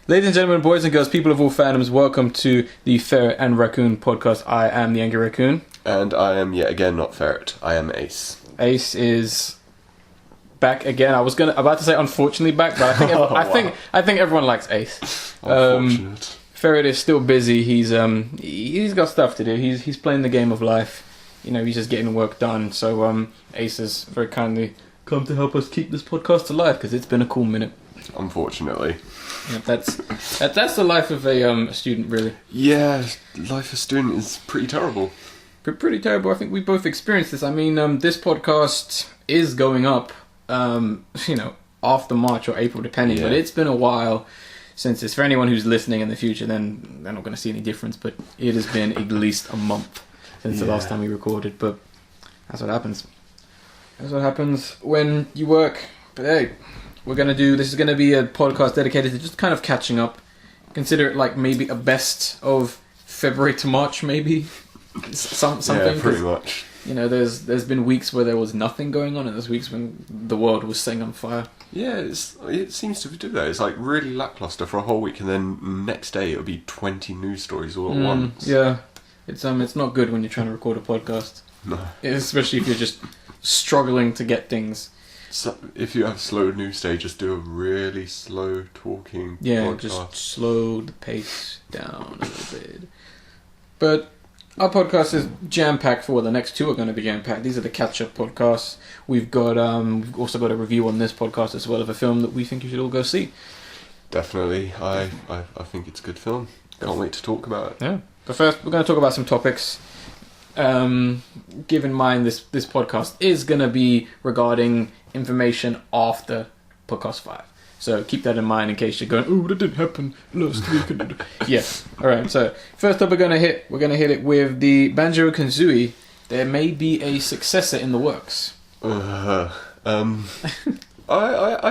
Ladies and gentlemen, boys and girls, people of all fandoms, welcome to the Ferret and Raccoon podcast. I am the Angry Raccoon. And I am, yet again, not Ferret. I am Ace. Ace is back again. I was about to say unfortunately back, but I think everyone likes Ace. Unfortunate. Ferret is still busy. He's got stuff to do. He's playing the game of life. You know, he's just getting work done. So Ace has very kindly come to help us keep this podcast alive because it's been a cool minute. Unfortunately. Yeah, that's the life of a student, really. Yeah, life of a student is pretty terrible. Pretty terrible. I think we both experienced this. I mean, this podcast is going up, after March or April, depending. Yeah. But it's been a while since this. For anyone who's listening in the future, then they're not going to see any difference. But it has been at least a month since the last time we recorded. But that's what happens. That's what happens when you work. But hey, this is going to be a podcast dedicated to just kind of catching up. Consider it like maybe a best of February to March, maybe. Something. Yeah, pretty much. You know, there's been weeks where there was nothing going on, and there's weeks when the world was setting on fire. Yeah, it seems to do that. It's like really lackluster for a whole week, and then next day it'll be 20 news stories all at once. Yeah, it's not good when you're trying to record a podcast. No, especially if you're just struggling to get things. So if you have slow news day, just do a really slow talking podcast. Just slow the pace down a little bit. But our podcast is jam-packed for the next two are going to be jam-packed. These are the catch-up podcasts. We've also got a review on this podcast as well of a film that we think you should all go see. Definitely. I think it's a good film. Can't wait to talk about it. Yeah. But first, we're going to talk about some topics. Give in mind this podcast is going to be regarding information after podcast 5. So keep that in mind in case you're going, oh, that didn't happen last week. Yes. All right. So first up, we're gonna hit it with the Banjo and Kazooie. There may be a successor in the works. I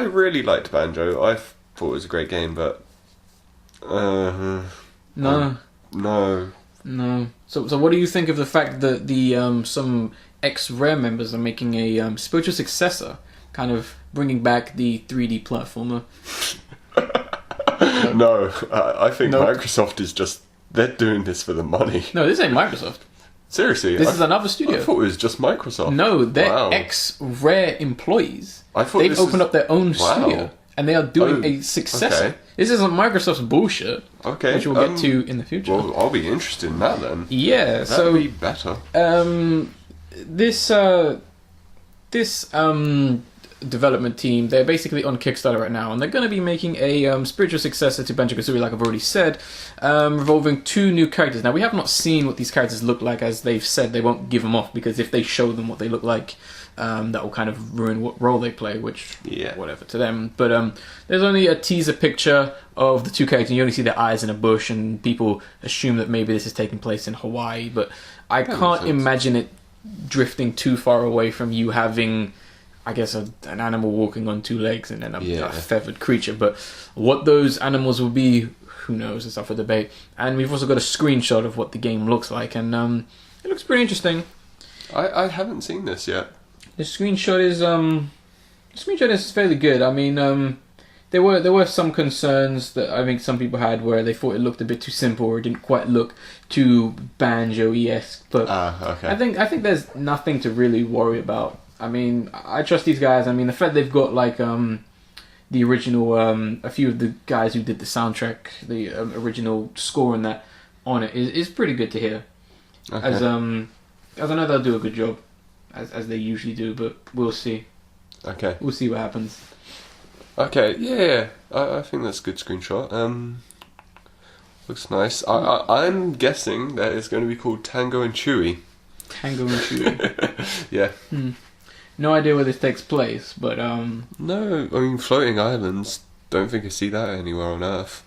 really liked Banjo. I thought it was a great game, but no. So what do you think of the fact that the some ex-Rare members are making a spiritual successor? Kind of bringing back the 3D platformer. No, I think Microsoft is they're doing this for the money. No, this ain't Microsoft. Seriously? This is another studio. I thought it was just Microsoft. No, they're ex-Rare employees. They've opened up their own studio. And they are doing a successor. Okay. This isn't Microsoft's bullshit. Okay. Which we'll get to in the future. Well, I'll be interested in that then. Yeah, that'd be better. This development team, they're basically on Kickstarter right now, and they're going to be making a spiritual successor to Banjo-Kazooie, like I've already said, revolving 2 new characters. Now, we have not seen what these characters look like, as they've said they won't give them off, because if they show them what they look like, that will kind of ruin what role they play, which, whatever to them. But there's only a teaser picture of the 2 characters, and you only see their eyes in a bush, and people assume that maybe this is taking place in Hawaii, but I can't imagine it drifting too far away from you having, I guess, an animal walking on 2 legs and then a feathered creature. But what those animals will be, who knows? It's up for debate. And we've also got a screenshot of what the game looks like, and it looks pretty interesting. I haven't seen this yet. The screenshot is fairly good. I mean, there were some concerns that I think some people had where they thought it looked a bit too simple or it didn't quite look too Banjo-esque. But okay. I think there's nothing to really worry about. I mean, I trust these guys. I mean, the fact they've got like the original, a few of the guys who did the soundtrack, the original score and that on it is pretty good to hear. Okay. As I know they'll do a good job, as they usually do, but we'll see. Okay. We'll see what happens. Okay, yeah. I think that's a good screenshot. Looks nice. I'm guessing that it's going to be called Tango and Chewie. Tango and Chewie. Yeah. No idea where this takes place, but No, I mean, floating islands, don't think I see that anywhere on Earth.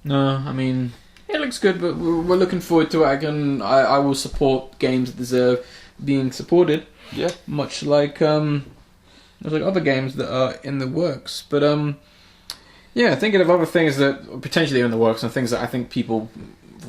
No, I mean, it looks good, but we're looking forward to it. I will support games that deserve being supported. Yeah. Much like other games that are in the works. But thinking of other things that potentially are in the works and things that I think people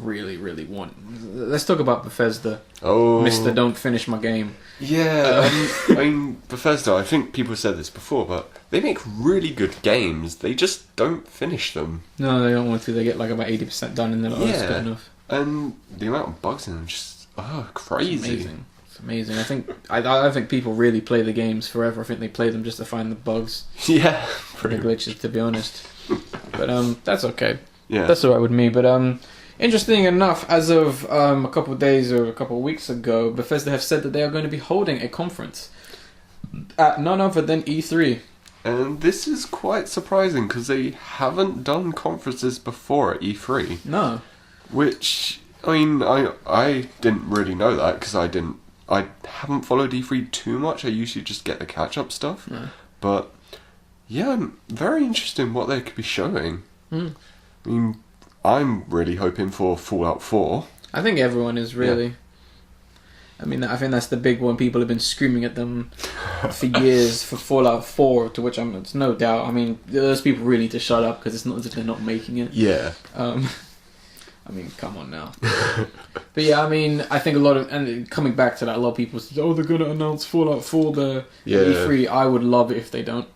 really, really want. Let's talk about Bethesda. Oh, Mr. Don't Finish My Game. Yeah, I mean, Bethesda, I think people said this before, but they make really good games. They just don't finish them. No, they don't want to. They get like about 80% done and they're like, oh, it's good enough. And the amount of bugs in them just, crazy. It's amazing. It's amazing. I think people really play the games forever. I think they play them just to find the bugs. Yeah, The glitches, to be honest. But that's okay. Yeah. That's alright with me. But interesting enough, as of a couple of days or a couple of weeks ago, Bethesda have said that they are going to be holding a conference at none other than E3. And this is quite surprising because they haven't done conferences before at E3. No. Which, I mean, I didn't really know that because I haven't followed E3 too much. I usually just get the catch-up stuff. No. But, yeah, I'm very interested in what they could be showing. I mean, I'm really hoping for Fallout 4. I think everyone is really. Yeah. I mean, I think that's the big one. People have been screaming at them for years for Fallout 4, to which it's no doubt. I mean, those people really need to shut up because it's not as if they're not making it. Yeah. I mean, come on now. But yeah, I mean, I think a lot of, and coming back to that, a lot of people say, oh, they're going to announce Fallout 4 the E3. I would love it if they don't.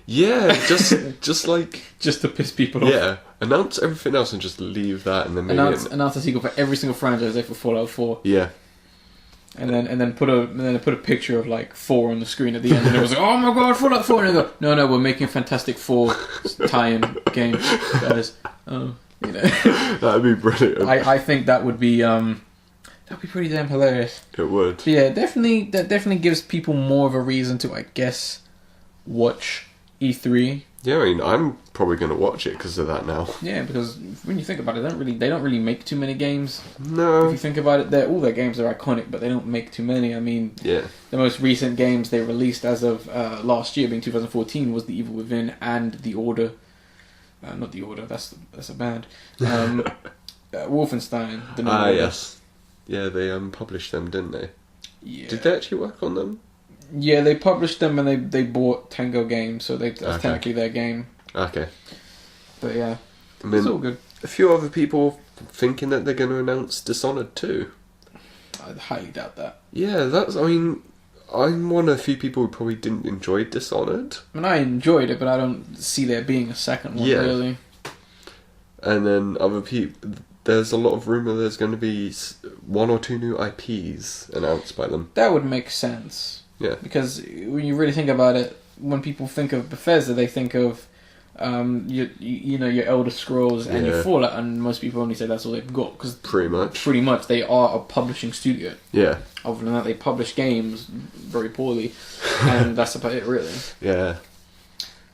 Yeah, just like... just to piss people off. Yeah, announce everything else and just leave that and then maybe... Announce a sequel for every single franchise except for Fallout 4. Yeah. And then put a picture of like 4 on the screen at the end and it was like, oh my god, Fallout 4! And they go, no, we're making Fantastic 4 tie-in game, guys. Oh, you know. That'd be brilliant. I think that would be pretty damn hilarious. It would. But yeah, that definitely gives people more of a reason to, I guess, watch E3. Yeah, I mean, I'm probably going to watch it because of that now. Yeah, because when you think about it, they don't really make too many games. No. If you think about it, all their games are iconic, but they don't make too many. I mean, yeah. The most recent games they released as of last year, being 2014, was The Evil Within and The Order. Not The Order, that's a band. Wolfenstein. The yes. Yeah, they published them, didn't they? Yeah. Did they actually work on them? Yeah, they published them and they bought Tango Games, so that's technically their game. Okay. But yeah, I mean, it's all good. A few other people thinking that they're going to announce Dishonored 2. I highly doubt that. Yeah, I'm one of the few people who probably didn't enjoy Dishonored. I mean, I enjoyed it, but I don't see there being a second one, really. And then other people... There's a lot of rumour there's going to be 1 or 2 new IPs announced by them. That would make sense. Yeah. Because when you really think about it, when people think of Bethesda, they think of your Elder Scrolls and your Fallout, and most people only say that's all they've got. Cause pretty much they are a publishing studio. Yeah. Other than that, they publish games very poorly, and that's about it, really. Yeah.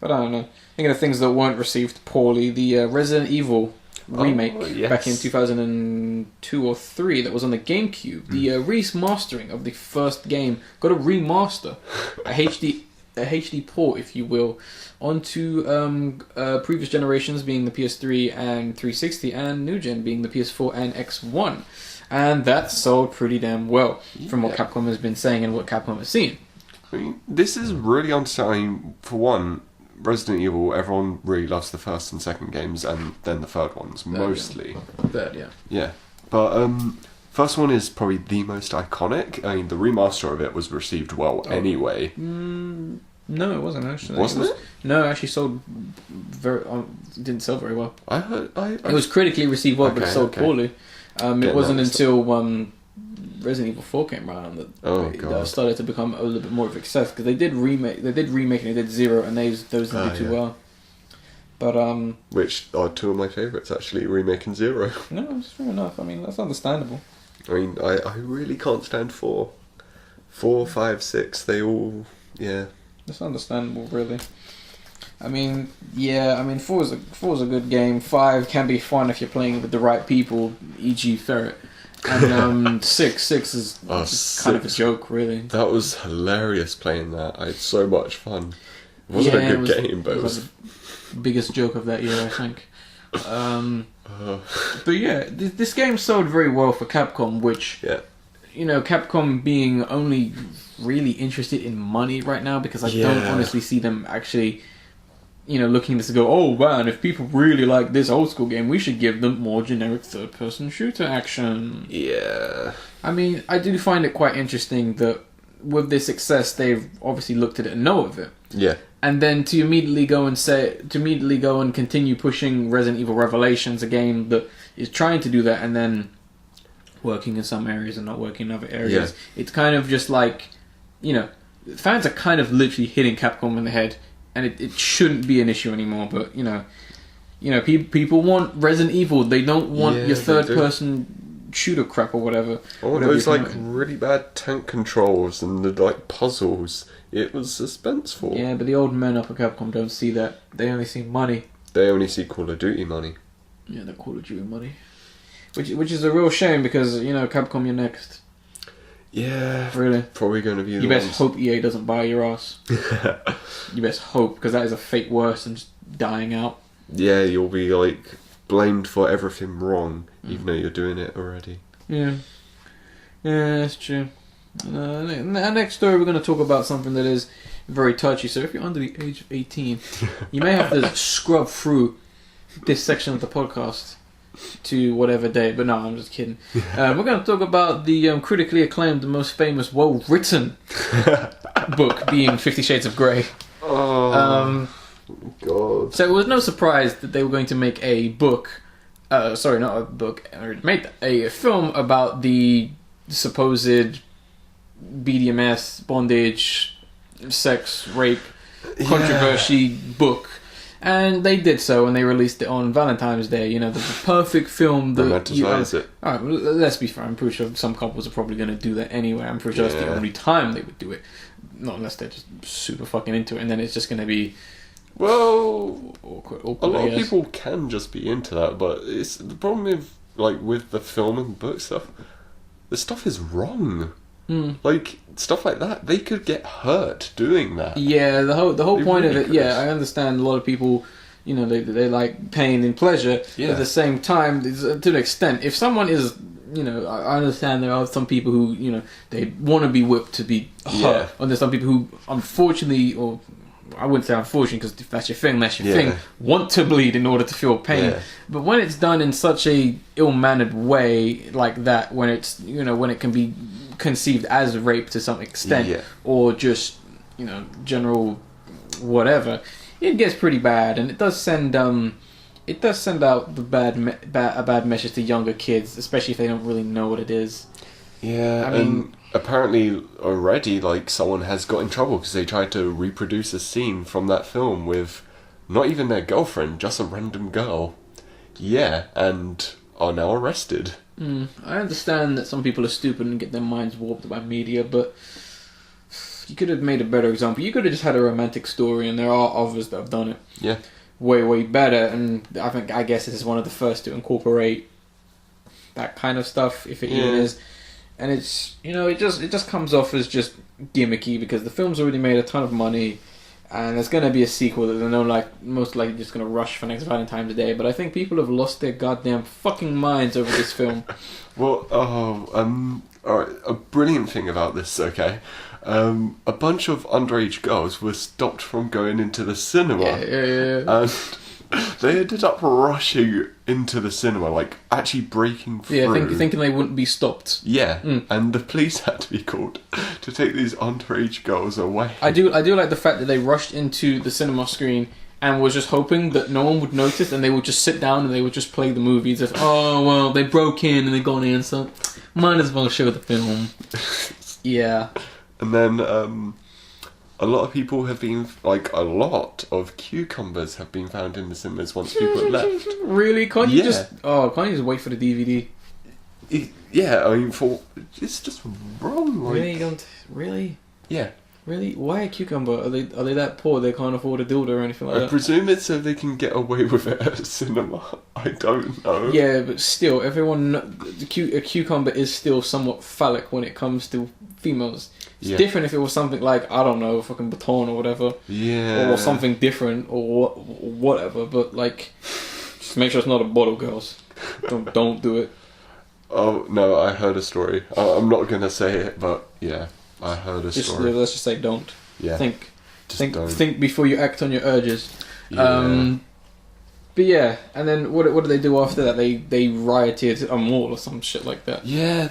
But I don't know. Thinking of things that weren't received poorly, the Resident Evil remake back in 2002 or 3 that was on the GameCube. The remastering of the first game got a remaster, a HD port, if you will, onto previous generations, being the PS3 and 360, and new gen being the PS4 and X1. And that sold pretty damn well, from what Capcom has been saying and what Capcom has seen. I mean, this is really unsettling. For one, Resident Evil, everyone really loves the first and second games, and then the third ones, mostly. Third, yeah. Yeah. But, first one is probably the most iconic. I mean, the remaster of it was received well anyway. No, it wasn't, actually. Wasn't it? No, it actually sold didn't sell very well. I heard... It was critically received well, but it sold poorly. It wasn't until Resident Evil 4 came around that started to become a little bit more of a success, because they did remake and they did Zero, and those didn't do too well. But which are 2 of my favourites, actually, Remake and Zero. No, it's fair enough. I mean, that's understandable. I mean, I really can't stand 4. 4, 5, 6, they all... Yeah. That's understandable, really. I mean, 4 is a good game. 5 can be fun if you're playing with the right people, e.g. Ferret. And 6 is kind of a joke, really. That was hilarious playing that. I had so much fun. It wasn't a good game, but it was the biggest joke of that year, I think. But yeah, this game sold very well for Capcom, which, Capcom being only really interested in money right now, because I don't honestly see them actually looking at this to go, oh man, if people really like this old school game, we should give them more generic third-person shooter action. Yeah. I mean, I do find it quite interesting that with this success, they've obviously looked at it and know of it. Yeah. And then to immediately go and continue pushing Resident Evil Revelations, a game that is trying to do that and then working in some areas and not working in other areas. Yeah. It's kind of just like, fans are kind of literally hitting Capcom in the head, and it shouldn't be an issue anymore. But people want Resident Evil. They don't want your third-person shooter crap or whatever. Oh, those really bad tank controls and the puzzles. It was suspenseful. Yeah, but the old men up at Capcom don't see that. They only see money. They only see Call of Duty money. Yeah, the Call of Duty money. Which is a real shame because, Capcom, you're next. Yeah. Really. Probably going to be the You best hope EA doesn't buy your ass. You best hope, because that is a fate worse than just dying out. Yeah, you'll be, blamed for everything wrong, even though you're doing it already. Yeah. Yeah, that's true. Our next story, we're going to talk about something that is very touchy. So if you're under the age of 18, you may have to scrub through this section of the podcast to whatever day. But no, I'm just kidding. We're going to talk about the critically acclaimed, the most famous, well-written book being 50 Shades of Grey. Oh, God. So it was no surprise that they were going to make a book. Sorry, not a book. Made a film about the supposed BDMS, bondage, sex, rape, controversy book, and they did so, and they released it on Valentine's Day. The perfect film that romanticize it. Alright, well, let's be fair. I'm pretty sure some couples are probably going to do that anyway. I'm pretty sure that's the only time they would do it, not unless they're just super fucking into it, and then it's just going to be awkward, a lot of people can just be into that, but it's the problem with the film and book stuff. The stuff is wrong. Stuff like that, they could get hurt doing that. Yeah, the whole point of it. Yeah, I understand a lot of people, they like pain and pleasure. Yeah. At the same time, to an extent, if someone is, I understand there are some people who, they want to be whipped to be hurt. Yeah. And there's some people who, unfortunately, or I wouldn't say unfortunately, because if that's your thing, want to bleed in order to feel pain. Yeah. But when it's done in such a ill-mannered way like that, when it's, when it can be conceived as rape to some extent, or just general whatever, it gets pretty bad, and it does send out the a bad message to younger kids, especially if they don't really know what it is. Yeah, I mean, apparently already someone has got in trouble because they tried to reproduce a scene from that film with not even their girlfriend, just a random girl. Yeah, and are now arrested. I understand that some people are stupid and get their minds warped by media, but you could have made a better example. You could have just had a romantic story, and there are others that have done it. Yeah. Way, way better, and I guess this is one of the first to incorporate that kind of stuff, if it even is. And it's, it just comes off as just gimmicky, because the film's already made a ton of money, and there's going to be a sequel that they're most likely just going to rush for next Valentine's Day. But I think people have lost their goddamn fucking minds over this film. Well, alright, a brilliant thing about this, okay? A bunch of underage girls were stopped from going into the cinema. Yeah. And they ended up rushing into the cinema, actually breaking through. Yeah, thinking they wouldn't be stopped. Yeah, and the police had to be called to take these underage girls away. I do like the fact that they rushed into the cinema screen and was just hoping that no one would notice, and they would just sit down and they would just play the movies. If they broke in and they got in, so might as well show the film. Yeah. And then a lot of people have been, a lot of cucumbers have been found in the cinemas once people have left. Really? Can't you just wait for the DVD? It's just wrong. Really? Don't really? Yeah. Really? Why a cucumber? Are they that poor they can't afford a dildo or anything like that? I presume it's so they can get away with it at a cinema. I don't know. Yeah, but still, a cucumber is still somewhat phallic when it comes to females. It's different if it was something like, I don't know, fucking baton or whatever. Yeah. Or something different or whatever. But just make sure it's not a bottle, girls. Don't do it. Oh, no, I heard a story. I'm not going to say it, but yeah. I heard a story. Let's just say don't. Yeah. Think before you act on your urges. Yeah. But yeah, and then what did they do after that? They rioted a mall or some shit like that. Yeah,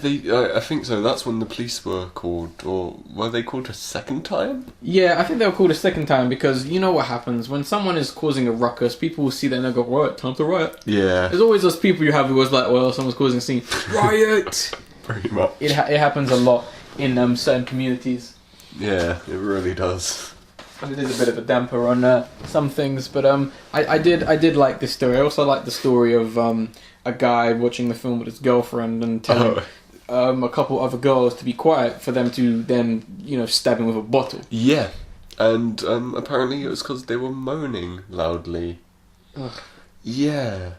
I think so. That's when the police were called, or were they called a second time? Yeah, I think they were called a second time because you know what happens when someone is causing a ruckus. People will see that and they go, "Right, time to riot." Yeah. There's always those people you have who was like, "Well, someone's causing a scene, riot." Pretty much. It happens a lot in certain communities. Yeah, it really does. And it is a bit of a damper on some things, but I did like this story. I also like the story of a guy watching the film with his girlfriend and telling a couple other girls to be quiet for them to then stab him with a bottle. Yeah, and apparently it was because they were moaning loudly. Ugh. Yeah.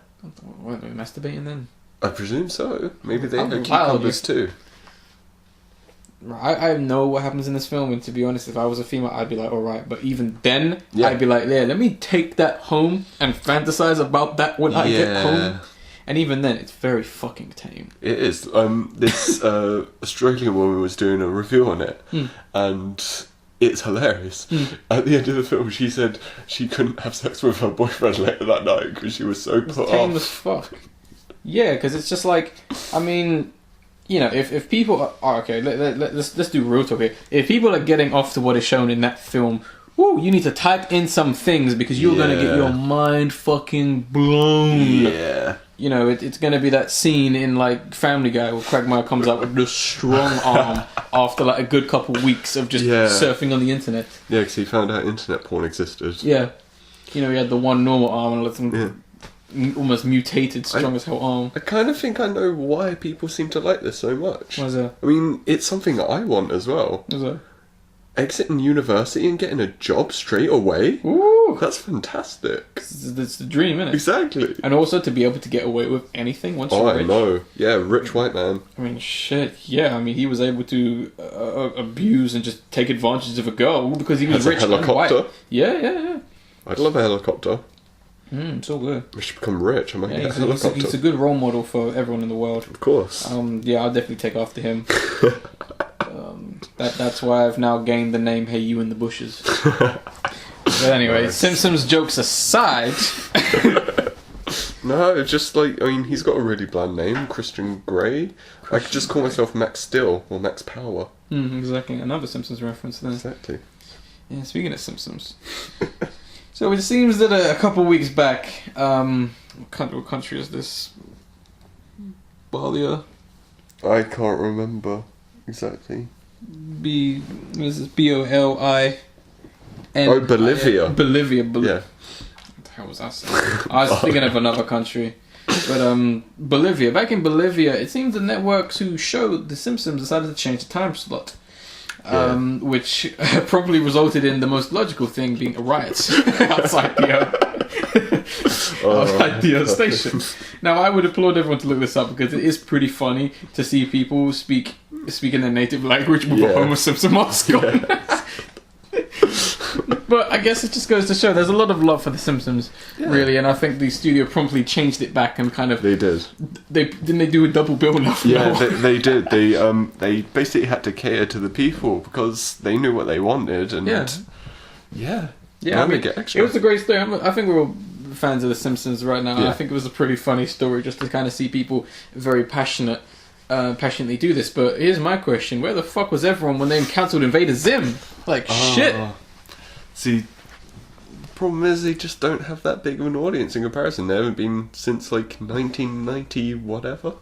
Weren't they masturbating then? I presume so. Maybe they I'm had wild, cucumbers too. I know what happens in this film, and to be honest, if I was a female, I'd be like, alright, but even then, Yeah. I'd be like, yeah, let me take that home and fantasize about that when I get home. And even then, it's very fucking tame. It is. This Australian woman was doing a review on it, and it's hilarious. At the end of the film, she said she couldn't have sex with her boyfriend later that night because she was so put Tame off. as fuck. Yeah, because it's just like, I mean, if people are okay, let's do real talk here. If people are getting off to what is shown in that film, you need to type in some things because you're gonna get your mind fucking blown. Yeah. It's gonna be that scene in like Family Guy where Quagmire comes out with the strong arm after like a good couple weeks of just surfing on the internet. Yeah, because he found out internet porn existed. Yeah, he had the one normal arm and some almost mutated, strong as hell arm. I kind of think I know why people seem to like this so much. What is that? I mean, it's something that I want as well. What is that? Exiting university and getting a job straight away? Ooh! That's fantastic. That's the dream, isn't it? Exactly. And also to be able to get away with anything once you're rich. I know. Yeah, rich white man. I mean, shit. Yeah, I mean, he was able to abuse and just take advantage of a girl because he was rich and white. Yeah. I'd love a helicopter. It's all good. I should become rich. I might get a He's helicopter. a good role model for everyone in the world. Of course. Yeah, I'll definitely take after him. That's why I've now gained the name Hey You in the Bushes. But anyway, Nice. Simpsons jokes aside. No, it's just like, I mean, he's got a really bland name, Christian Grey. I could just call myself Max Steel or Max Power. Exactly, another Simpsons reference then. Exactly. Yeah, speaking of Simpsons. So it seems that a couple of weeks back, what country is this? Balia? I can't remember exactly. What is this? Bolin. Oh, Bolivia. Bolivia. Yeah. What the hell was I saying? I was thinking of another country. But Bolivia. Back in Bolivia, it seems the networks who showed The Simpsons decided to change the time slot. Which probably resulted in the most logical thing being a riot outside the station. Now, I would applaud everyone to look this up because it is pretty funny to see people speak in their native language with a Homer Simpson mask on. But I guess it just goes to show there's a lot of love for The Simpsons, really, and I think the studio promptly changed it back and kind of... They did. Didn't they do a double bill now? Yeah, they did. They basically had to cater to the people because they knew what they wanted, and yeah. I mean, get extra. it was a great story. I think we're all fans of The Simpsons right now. Yeah. I think it was a pretty funny story just to kind of see people very passionately do this. But here's my question: where the fuck was everyone when they cancelled Invader Zim? Shit. See, the problem is they just don't have that big of an audience in comparison. They haven't been since like 1990 whatever.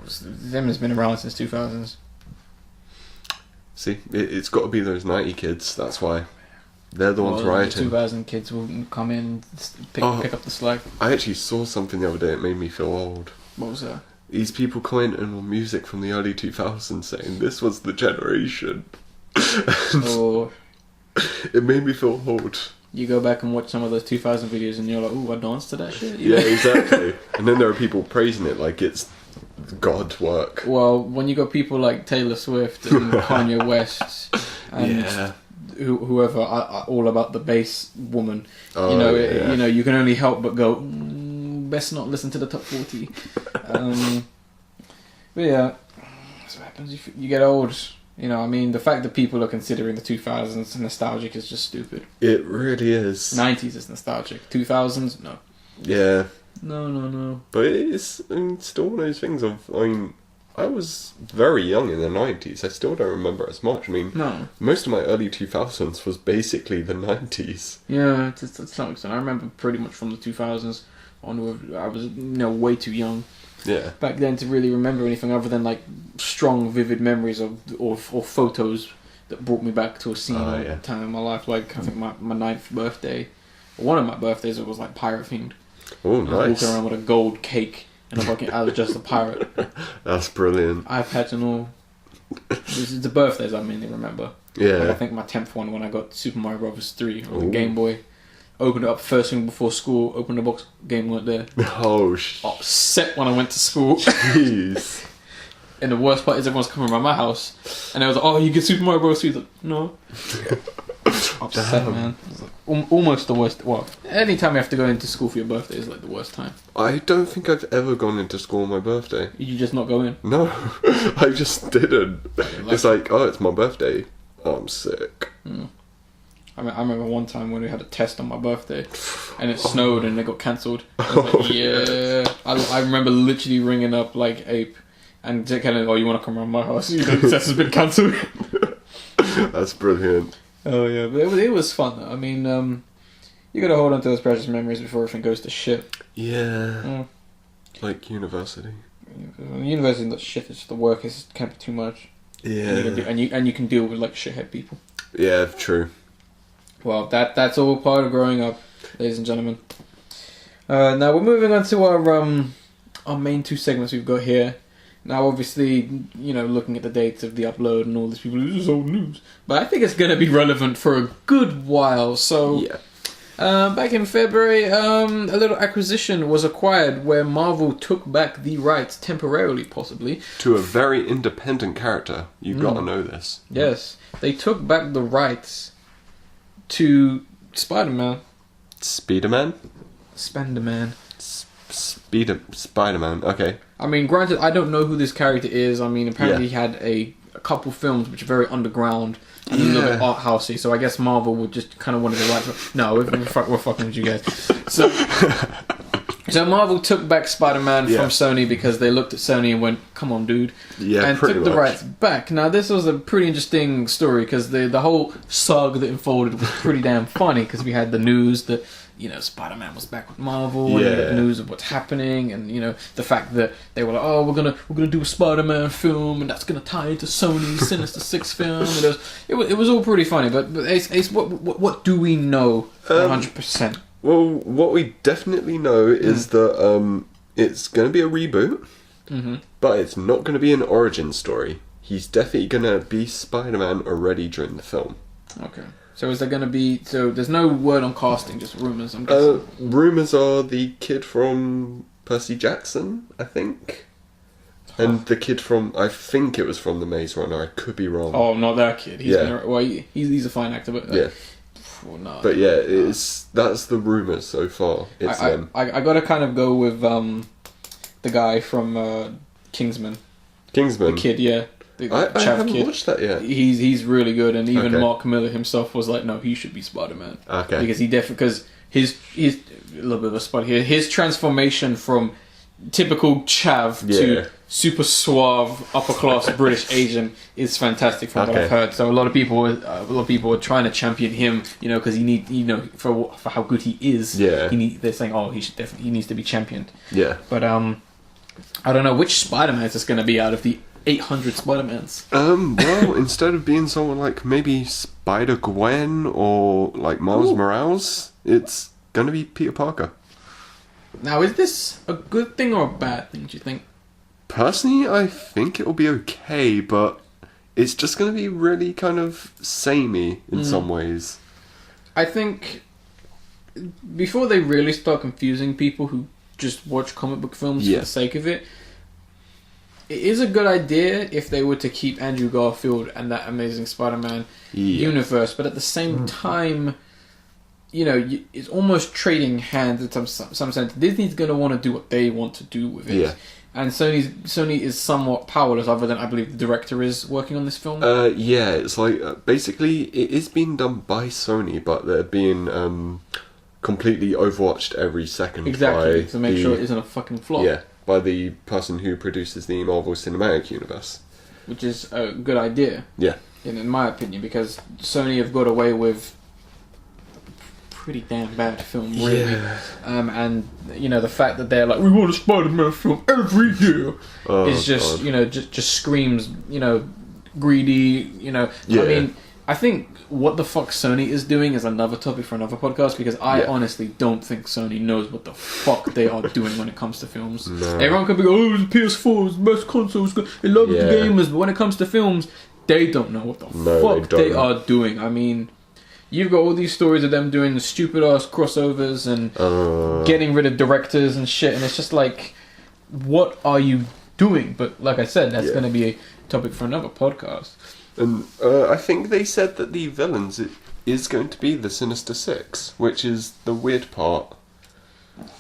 Zim has been around since 2000s. See, it's got to be those 90 kids. That's why they're the ones rioting. The 2000 kids will come in and pick up the slack. I actually saw something the other day. It made me feel old. What was that? These people commenting on music from the early 2000s saying this was the generation. Or it made me feel old. you go back and watch some of those 2000 videos and you're like, ooh, I danced to that shit. Yeah, exactly. And then there are people praising it like it's God's work. Well, when you got people like Taylor Swift and Kanye West and whoever are all about the bass woman, you can only help but go, best not listen to the top 40. But yeah, that's what happens. You get old. You know, I mean, the fact that people are considering the 2000s nostalgic is just stupid. It really is. 90s is nostalgic. 2000s, no. Yeah. No. But it's still one of those things of, I was very young in the 90s. I still don't remember as much. No. Most of my early 2000s was basically the 90s. Yeah, to some extent. I remember pretty much from the 2000s onward. I was, way too young. Yeah. Back then to really remember anything other than like strong, vivid memories or photos that brought me back to a scene or time in my life. Like I think my 9th birthday, or one of my birthdays, it was like pirate themed. Oh, nice! I was walking around with a gold cake and I was just a pirate. That's brilliant. Eye patch and all. This is the birthdays I mainly remember. Yeah. Like I think my 10th one when I got Super Mario Bros. 3 on the Game Boy. Opened it up first thing before school, opened the box, game weren't there. Oh, upset when I went to school. Jeez. And the worst part is everyone's coming around my house. And I was like, oh, you get Super Mario Bros. 3? He's like, no. Upset, man. It was like, almost the worst. Well, anytime you have to go into school for your birthday is like the worst time. I don't think I've ever gone into school on my birthday. You just not go in? No, I just didn't. It's like, oh, it's my birthday. Oh, I'm sick. I remember one time when we had a test on my birthday, and it snowed and it got cancelled. I remember literally ringing up like Ape, and kind of, oh, you want to come around my house? The test has been cancelled. That's brilliant. Oh yeah, but it was fun though. I mean, you gotta hold on to those precious memories before everything goes to shit. Yeah. Like university. University, not shit. It's just the work is can't be too much. Yeah. And you can deal with like shithead people. Yeah, true. Well, that's all part of growing up, ladies and gentlemen. Now we're moving on to our main 2 segments we've got here. Now, obviously, looking at the dates of the upload and all these people, this is old news. But I think it's going to be relevant for a good while. So, back in February, a little acquisition was acquired where Marvel took back the rights temporarily, possibly. To a very independent character. You've got to know this. Yes. They took back the rights to Spider-Man. Spider-Man? Spenderman. Spider-Man, okay. I mean, granted, I don't know who this character is. I mean, apparently he had a couple films which are very underground and a little bit art housey. So I guess Marvel would just kind of wanted the rights. No, we're fucking with you guys. So Marvel took back Spider-Man from Sony because they looked at Sony and went, "Come on, dude," and took the rights back. Now, this was a pretty interesting story because the whole saga that unfolded was pretty damn funny because we had the news that Spider-Man was back with Marvel, and we got news of what's happening, and the fact that they were like, "Oh, we're gonna do a Spider-Man film, and that's gonna tie into Sony's Sinister Six film." And it was all pretty funny, but Ace, what do we know 100%? Well, what we definitely know is that it's going to be a reboot, but it's not going to be an origin story. He's definitely going to be Spider-Man already during the film. Okay. So is there going to be... So there's no word on casting, just rumours, I'm guessing? Rumours are the kid from Percy Jackson, I think. And the kid from... I think it was from The Maze Runner. I could be wrong. Oh, not that kid. He's a fine actor, but... No. But that's the rumour so far. It's them. I gotta kind of go with the guy from Kingsman. Kingsman? The kid, yeah. I haven't watched that yet. He's really good, and even Mark Miller himself was like, no, he should be Spider-Man. Okay. Because because his a little bit of a spot here. His transformation from typical chav to super suave upper class British Asian is fantastic from what I've heard. So a lot of people are trying to champion him, because he need for how good he is. Yeah. They're saying, oh, he needs to be championed. Yeah. But I don't know which Spider-Man is this going to be out of the 800 Spider-Mans. Well, instead of being someone like maybe Spider-Gwen or like Miles Morales, it's going to be Peter Parker. Now, is this a good thing or a bad thing, do you think? Personally, I think it'll be okay, but it's just going to be really kind of samey in some ways. I think before they really start confusing people who just watch comic book films for the sake of it, it is a good idea if they were to keep Andrew Garfield and that Amazing Spider-Man universe, but at the same time... it's almost trading hands in some sense. Disney's going to want to do what they want to do with it. Yeah. And Sony is somewhat powerless, other than I believe the director is working on this film. Yeah, it's like basically it is being done by Sony, but they're being completely overwatched every second. Exactly, by to make sure it isn't a fucking flop. Yeah, by the person who produces the Marvel Cinematic Universe. Which is a good idea. Yeah. In my opinion, because Sony have got away with pretty damn bad film, really. Yeah. And the fact that they're like, we want a Spider-Man film every year is just God. Just screams greedy. Yeah. I mean, I think what the fuck Sony is doing is another topic for another podcast, because I honestly don't think Sony knows what the fuck they are doing when it comes to films. No. Everyone could be the PS4 is the best console, they love the gamers, but when it comes to films, they don't know what the fuck they are doing. I mean, you've got all these stories of them doing stupid ass crossovers and getting rid of directors and shit, and it's just like, what are you doing? But like I said, that's going to be a topic for another podcast. And I think they said that the villains is going to be the Sinister Six, which is the weird part.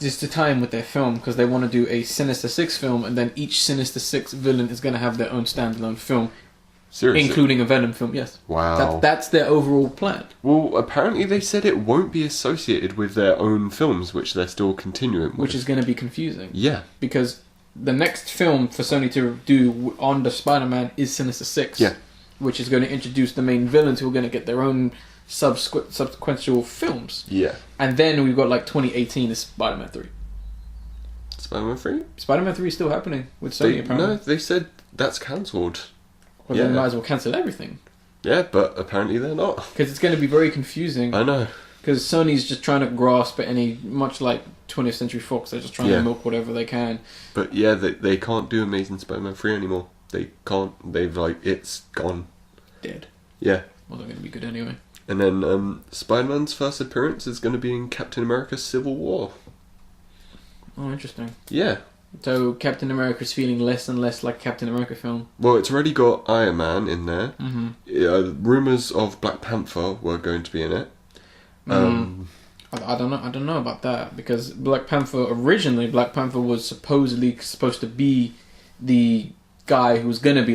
Just to tie in with their film, because they want to do a Sinister Six film, and then each Sinister Six villain is going to have their own standalone film. Seriously? Including a Venom film, yes. Wow. That's their overall plan. Well, apparently they said it won't be associated with their own films, which they're still continuing with. Which is going to be confusing. Yeah. Because the next film for Sony to do on the Spider-Man is Sinister Six. Yeah. Which is going to introduce the main villains who are going to get their own subsequential films. Yeah. And then we've got 2018 is Spider-Man 3. Spider-Man 3? Spider-Man 3 is still happening with Sony, apparently. No, they said that's cancelled. Well, then might as well cancel everything. Yeah, but apparently they're not. Because it's going to be very confusing. I know. Because Sony's just trying to grasp at much like 20th Century Fox, they're just trying to milk whatever they can. But yeah, they can't do Amazing Spider-Man 3 anymore. They can't. They've it's gone. Dead. Yeah. Well, they're going to be good anyway. And then Spider-Man's first appearance is going to be in Captain America Civil War. Oh, interesting. Yeah. So Captain America's feeling less and less like a Captain America film. Well, it's already got Iron Man in there. Mm-hmm. Rumours of Black Panther were going to be in it. I don't know about that, because Black Panther was supposed to be the guy who was going to be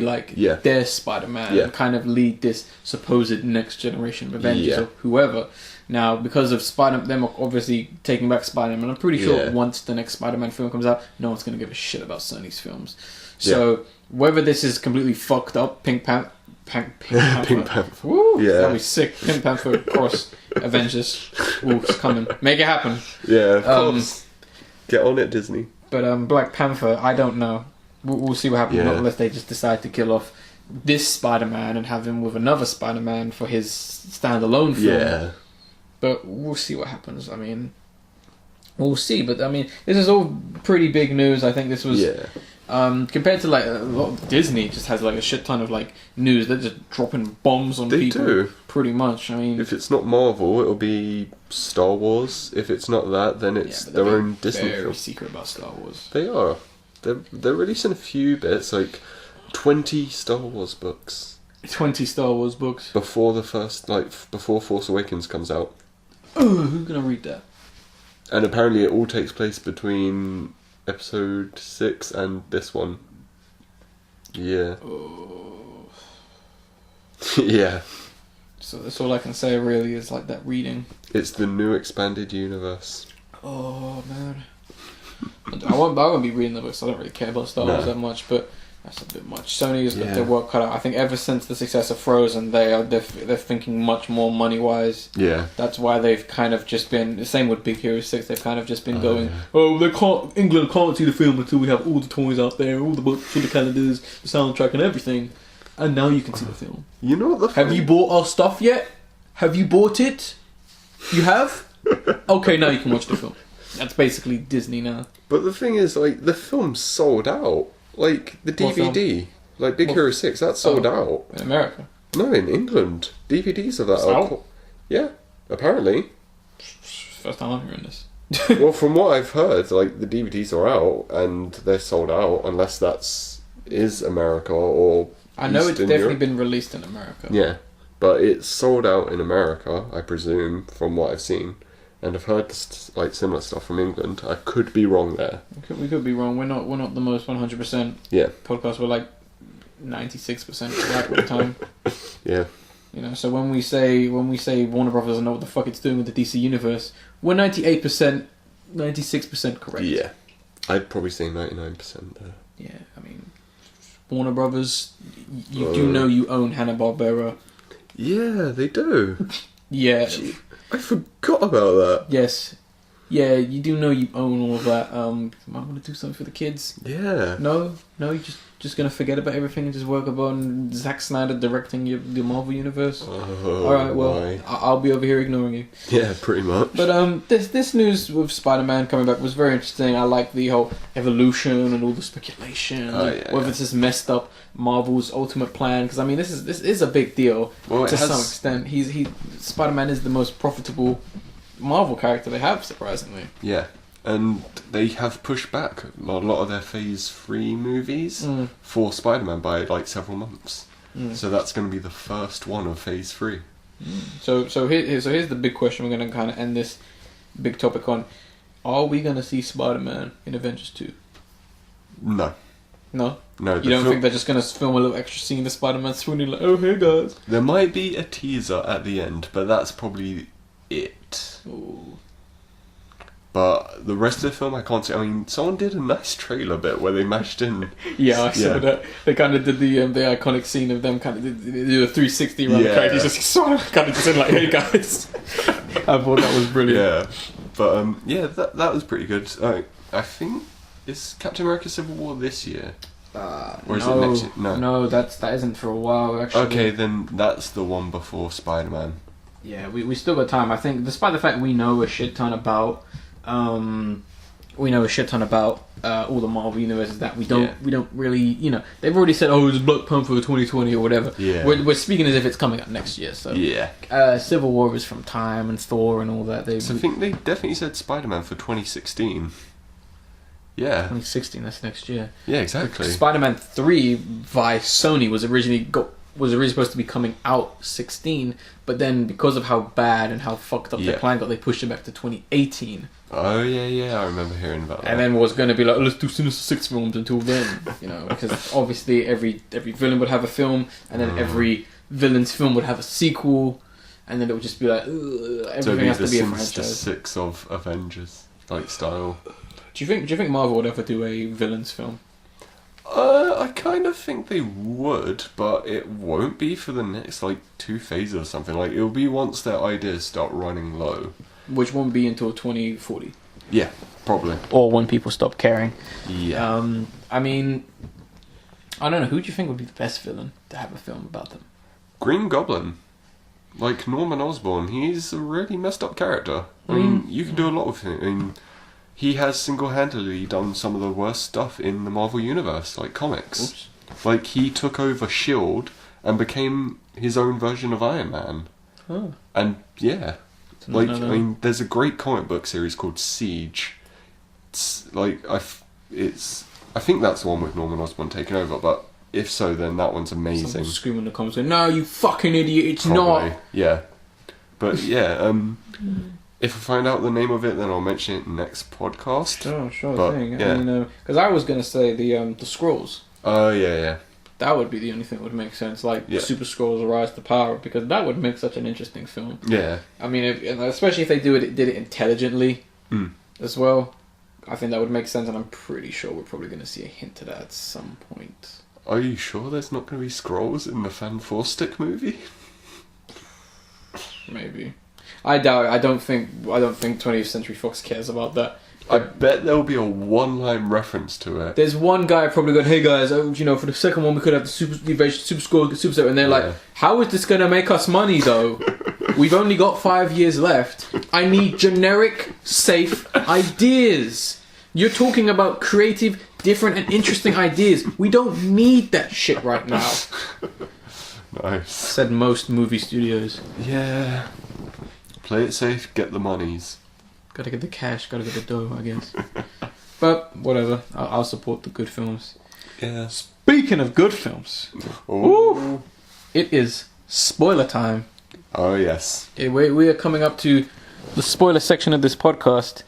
their Spider-Man and kind of lead this supposed next generation of Avengers or whoever. Now, because of them obviously taking back Spider-Man, I'm pretty sure once the next Spider-Man film comes out, no one's going to give a shit about Sony's films. So, whether this is completely fucked up, Pink Panther. Pink Panther. Woo! Yeah. That'd be sick. Pink Panther cross Avengers. Ooh, it's coming. Make it happen. Yeah, of course. Get on it, Disney. But Black Panther, I don't know. We'll see what happens, unless they just decide to kill off this Spider-Man and have him with another Spider-Man for his standalone film. Yeah. But we'll see what happens. I mean, we'll see. But I mean, this is all pretty big news. I think this was compared to a lot of Disney just has a shit ton of news. They're just dropping bombs on people. Do pretty much. I mean, if it's not Marvel, it'll be Star Wars. If it's not that, then it's their own Disney film. Very secret about Star Wars. They are. They're releasing a few bits, 20 Star Wars books. 20 Star Wars books before the first, before Force Awakens comes out. Oh, who's gonna read that? And apparently, it all takes place between Episode 6 and this one. Yeah. Oh. Yeah. So that's all I can say. Really, is that reading. It's the new expanded universe. Oh man. I won't be reading the books. I don't really care about Star Wars that much, but that's a bit much. Sony has got their work cut out. I think ever since the success of Frozen, they're thinking much more money wise. Yeah. That's why they've kind of just been the same with Big Hero 6. They've kind of just been going, England can't see the film until we have all the toys out there, all the books, all the calendars, the soundtrack, and everything. And now you can see the film. You know what? Have you bought our stuff yet? Have you bought it? You have? Okay, now you can watch the film. That's basically Disney now. But the thing is, the film's sold out. The DVD, Big Hero 6, that's sold out. In America? No, in England. DVDs of that are... Yeah, apparently. First time I'm hearing this. Well, from what I've heard, the DVDs are out, and they're sold out, unless is America or I know Eastern it's definitely Europe. been released in America. Yeah, but it's sold out in America, I presume, from what I've seen. and I've heard like similar stuff from England. I could be wrong there. We could be wrong. We're not the most 100% podcast. We're like 96% right all the time. Yeah. You know, so when we say Warner Brothers doesn't know what the fuck it's doing with the DC universe, we're 98%, 96% correct. Yeah. I'd probably say 99% there. Yeah, I mean, Warner Brothers, you do know you own Hanna-Barbera. Yeah, they do. Yeah. Gee, I forgot about that. Yes. Yeah, you do know you own all of that. Might want to do something for the kids. Yeah. No, you're just gonna forget about everything and just work on Zack Snyder directing the Marvel universe. Oh, all right, well, I'll be over here ignoring you. Yeah, pretty much. But this news with Spider-Man coming back was very interesting. I like the whole evolution and all the speculation. Whether it's just messed up Marvel's ultimate plan, because I mean this is a big deal to some extent. Spider-Man is the most profitable Marvel character they have, surprisingly. Yeah, and they have pushed back a lot of their Phase 3 movies for Spider-Man by like several months. So that's going to be the first one of Phase 3. So here's the big question we're going to kind of end this big topic on. Are we going to see Spider-Man in Avengers 2? No. No? No. You don't think they're just going to film a little extra scene of Spider-Man swooning like, oh, hey guys? There might be a teaser at the end, but that's probably it. Ooh. But the rest of the film, I can't see. I mean, someone did a nice trailer bit where they mashed in. Yeah, I saw that. They kind of did the iconic scene of them kind of did a 360 around the characters, just kind of just in like, hey guys. I thought that was brilliant. Yeah, but that was pretty good. I think is Captain America: Civil War this year? Or is it next year? No, that isn't for a while actually. Okay, then that's the one before Spider-Man. Yeah, we still got time. I think, despite the fact we know a shit ton about, all the Marvel universes that we don't really, you know, they've already said, oh, it's Black Panther 2020 or whatever. Yeah. We're speaking as if it's coming up next year. So yeah. Civil War was from time and Thor and all that. So I think they definitely said Spider-Man for 2016. Yeah. 2016. That's next year. Yeah, exactly. Spider-Man 3 by Sony was originally supposed to be coming out 16, but then because of how bad and how fucked up their plan got, they pushed it back to 2018. Oh yeah, I remember hearing about that. And then was going to be like, let's do Sinister Six films until then, you know, because obviously every villain would have a film, and then every villain's film would have a sequel, and then it would just be like, everything has to be a franchise. Sinister Six of Avengers like style. Do you think Marvel would ever do a villains film? I kind of think they would, but it won't be for the next like 2 phases or something. Like it'll be once their ideas start running low, which won't be until 2040. Yeah, probably. Or when people stop caring. Yeah. I mean, I don't know. Who do you think would be the best villain to have a film about them? Green Goblin, like Norman Osborn. He's a really messed up character. I mean, you can do a lot with him. I mean, he has single-handedly done some of the worst stuff in the Marvel Universe, like comics. Oops. Like, he took over S.H.I.E.L.D. and became his own version of Iron Man. Oh. And, yeah. I mean, there's a great comic book series called Siege. It's, like, I think that's the one with Norman Osborn taking over, but if so, then that one's amazing. Someone screaming in the comments going, no, you fucking idiot, it's Probably, not! Yeah. But, yeah, if I find out the name of it, then I'll mention it next podcast. Sure thing. Yeah. I mean, because I was going to say the Skrulls. Oh, yeah. That would be the only thing that would make sense. Like, Super Skrulls Rise to Power, because that would make such an interesting film. Yeah. I mean, especially if they did it intelligently as well. I think that would make sense, and I'm pretty sure we're probably going to see a hint of that at some point. Are you sure there's not going to be Skrulls in the Fan 4-Stick movie? Maybe. I doubt it. I don't think 20th Century Fox cares about that. I bet there'll be a one-line reference to it. There's one guy probably going, hey guys, you know, for the second one we could have the invasion, Super Skrulls, Super Seven, and they're like, how is this going to make us money though? We've only got 5 years left. I need generic, safe ideas. You're talking about creative, different, and interesting ideas. We don't need that shit right now. Nice. Said most movie studios. Yeah. Play it safe, get the monies. Gotta get the cash, gotta get the dough, I guess. But, whatever. I'll support the good films. Yeah. Speaking of good films. Ooh, it is spoiler time. Oh, yes. We are coming up to the spoiler section of this podcast.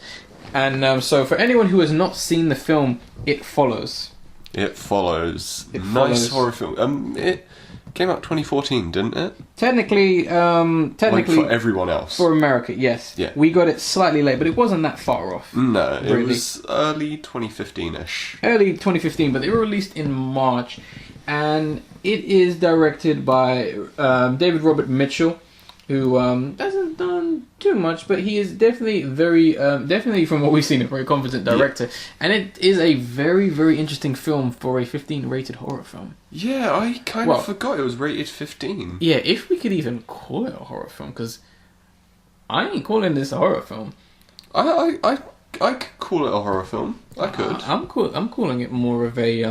And so, for anyone who has not seen the film, It Follows. It Follows. It Nice Follows. horror film. It came out 2014, didn't it? Technically, Like for everyone else. for America, yes. Yeah. We got it slightly late, but it wasn't that far off. No, it Really. was early 2015-ish. Early 2015, but they were released in March. And it is directed by David Robert Mitchell, who hasn't done too much, but he is definitely definitely from what we've seen, a very competent director. Yeah. And it is a very, very interesting film for a 15 rated horror film. Yeah, I kind of forgot it was rated 15. Yeah, if we could even call it a horror film, because I ain't calling this a horror film. I could call it a horror film. I could. I'm calling it more of a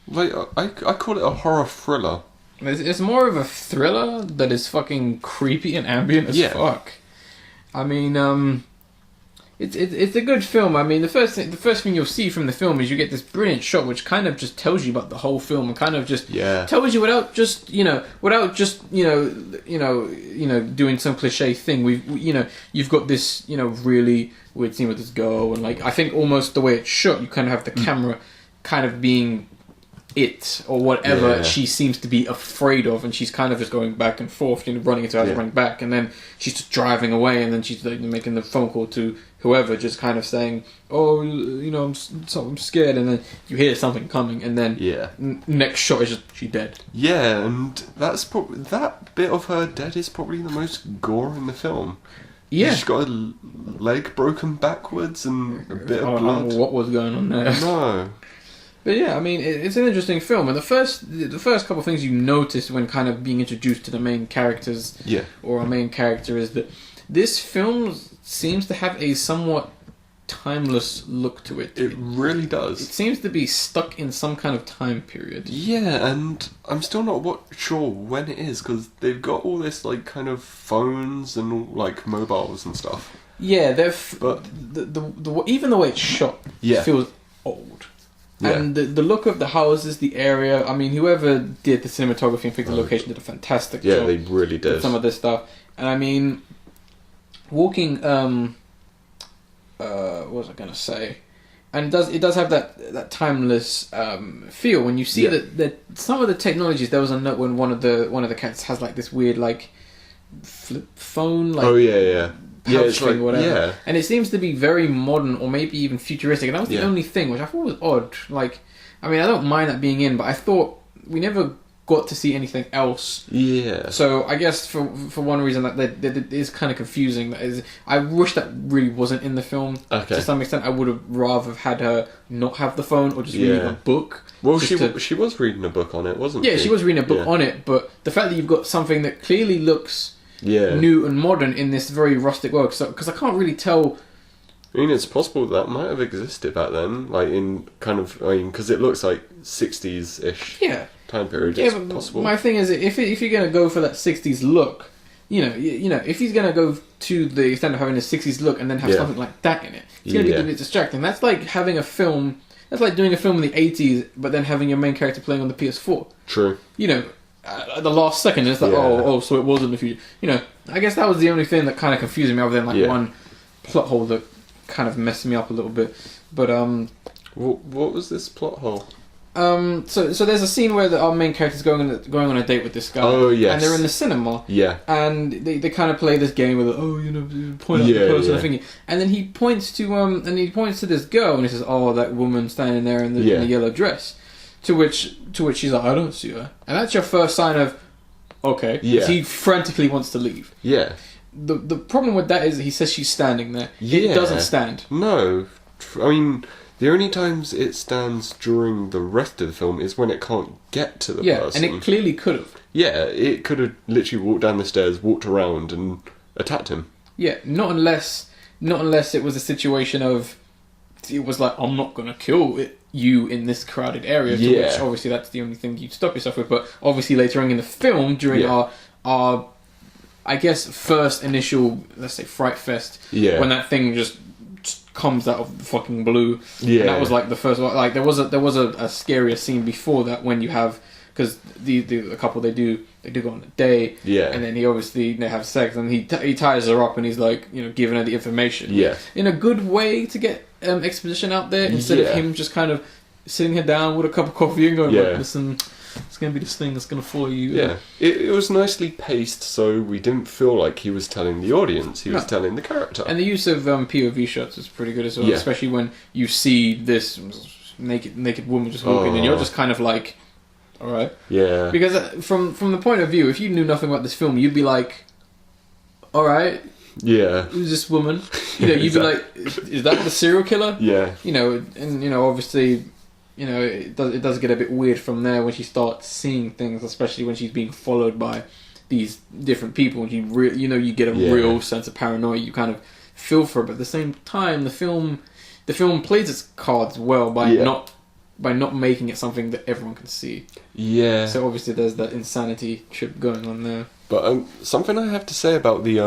like I call it a horror thriller. It's more of a thriller that is fucking creepy and ambient as fuck. I mean, it's a good film. I mean, the first thing you'll see from the film is you get this brilliant shot, which kind of just tells you about the whole film and kind of just tells you without just doing some cliche thing. You've got this really weird scene with this girl, and like I think almost the way it's shot, you kind of have the camera kind of being it or whatever she seems to be afraid of, and she's kind of just going back and forth, running into her, running back, and then she's just driving away, and then she's like making the phone call to whoever, just kind of saying, "Oh, I'm scared," and then you hear something coming, and then next shot is just she's dead. Yeah, and that's probably that bit of her dead is probably the most gore in the film. Yeah, she's got a leg broken backwards and a bit of blood. I don't know what was going on there. No. But yeah, I mean, it's an interesting film, and the first couple of things you notice when kind of being introduced to the main characters, or our main character, is that this film seems to have a somewhat timeless look to it. It really does. It seems to be stuck in some kind of time period. Yeah, and I'm still not sure when it is, because they've got all this like kind of phones and like mobiles and stuff. Yeah, but the even the way it's shot feels old. Yeah. And the look of the houses, the area, I mean, whoever did the cinematography and picked the location did a fantastic job. Yeah, they really did. With some of this stuff. And I mean, walking, what was I going to say? And it does have that timeless feel when you see that some of the technologies. There was a note when one of the cats has like this weird like flip phone, like pouch thing, whatever. Yeah. And it seems to be very modern or maybe even futuristic. And that was the only thing which I thought was odd. Like, I mean, I don't mind that being in, but I thought we never got to see anything else. Yeah. So I guess for one reason that is kind of confusing. That is, I wish that really wasn't in the film. Okay. To some extent, I would have rather had her not have the phone or just reading a book. Well, she was reading a book on it, wasn't she? Yeah, she was reading a book on it, but the fact that you've got something that clearly looks new and modern in this very rustic world, because I can't really tell. I mean, it's possible that might have existed back then, like in kind of, I mean, because it looks like 60s-ish time period. It's possible. My thing is, if you're going to go for that 60s look, if he's going to go to the extent of having a 60s look and then have something like that in it, it's going to be a bit distracting. That's like having a film. That's like doing a film in the 80s, but then having your main character playing on the PS4. True. At the last second, it's like, so it was in the future. I guess that was the only thing that kind of confused me, other than like one plot hole that kind of messed me up a little bit. But what was this plot hole? So there's a scene where our main character's going on a date with this guy. Oh yes. And they're in the cinema. Yeah. And they kind of play this game with point out the person thingy. And then he points to this girl and he says, "Oh, that woman standing there in the yellow dress." To which she's like, "I don't see her." And that's your first sign of okay. Yeah. He frantically wants to leave. Yeah. The problem with that is that he says she's standing there. Yeah. It doesn't stand. No. I mean, the only times it stands during the rest of the film is when it can't get to the person. And it clearly could have. Yeah, it could have literally walked down the stairs, walked around, and attacked him. Yeah, not unless it was a situation of it was like, I'm not going to kill you in this crowded area. To which obviously that's the only thing you'd stop yourself with. But obviously later on in the film, during our I guess first initial, let's say, fright fest, when that thing just comes out of the fucking blue. Yeah. And that was like the first one. Like there was a scarier scene before that when you have because the couple they do go on a date, and then he obviously they have sex, and he ties her up, and he's like giving her the information, in a good way to get exposition out there instead of him just kind of sitting her down with a cup of coffee and going, like, listen, it's going to be this thing that's going to follow you. Yeah, it was nicely paced, so we didn't feel like he was telling the audience, he was telling the character. And the use of POV shots is pretty good as well, especially when you see this naked woman just walking, and you're just kind of like, alright. Yeah. Because from the point of view, if you knew nothing about this film, you'd be like, alright. Yeah. Who's this woman? You'd be like, is that the serial killer? Yeah. And obviously, it does get a bit weird from there when she starts seeing things, especially when she's being followed by these different people, and you get a real sense of paranoia. You kind of feel for it, but at the same time, the film plays its cards well by not making it something that everyone can see. Yeah. So obviously, there's that insanity trip going on there. But something I have to say about the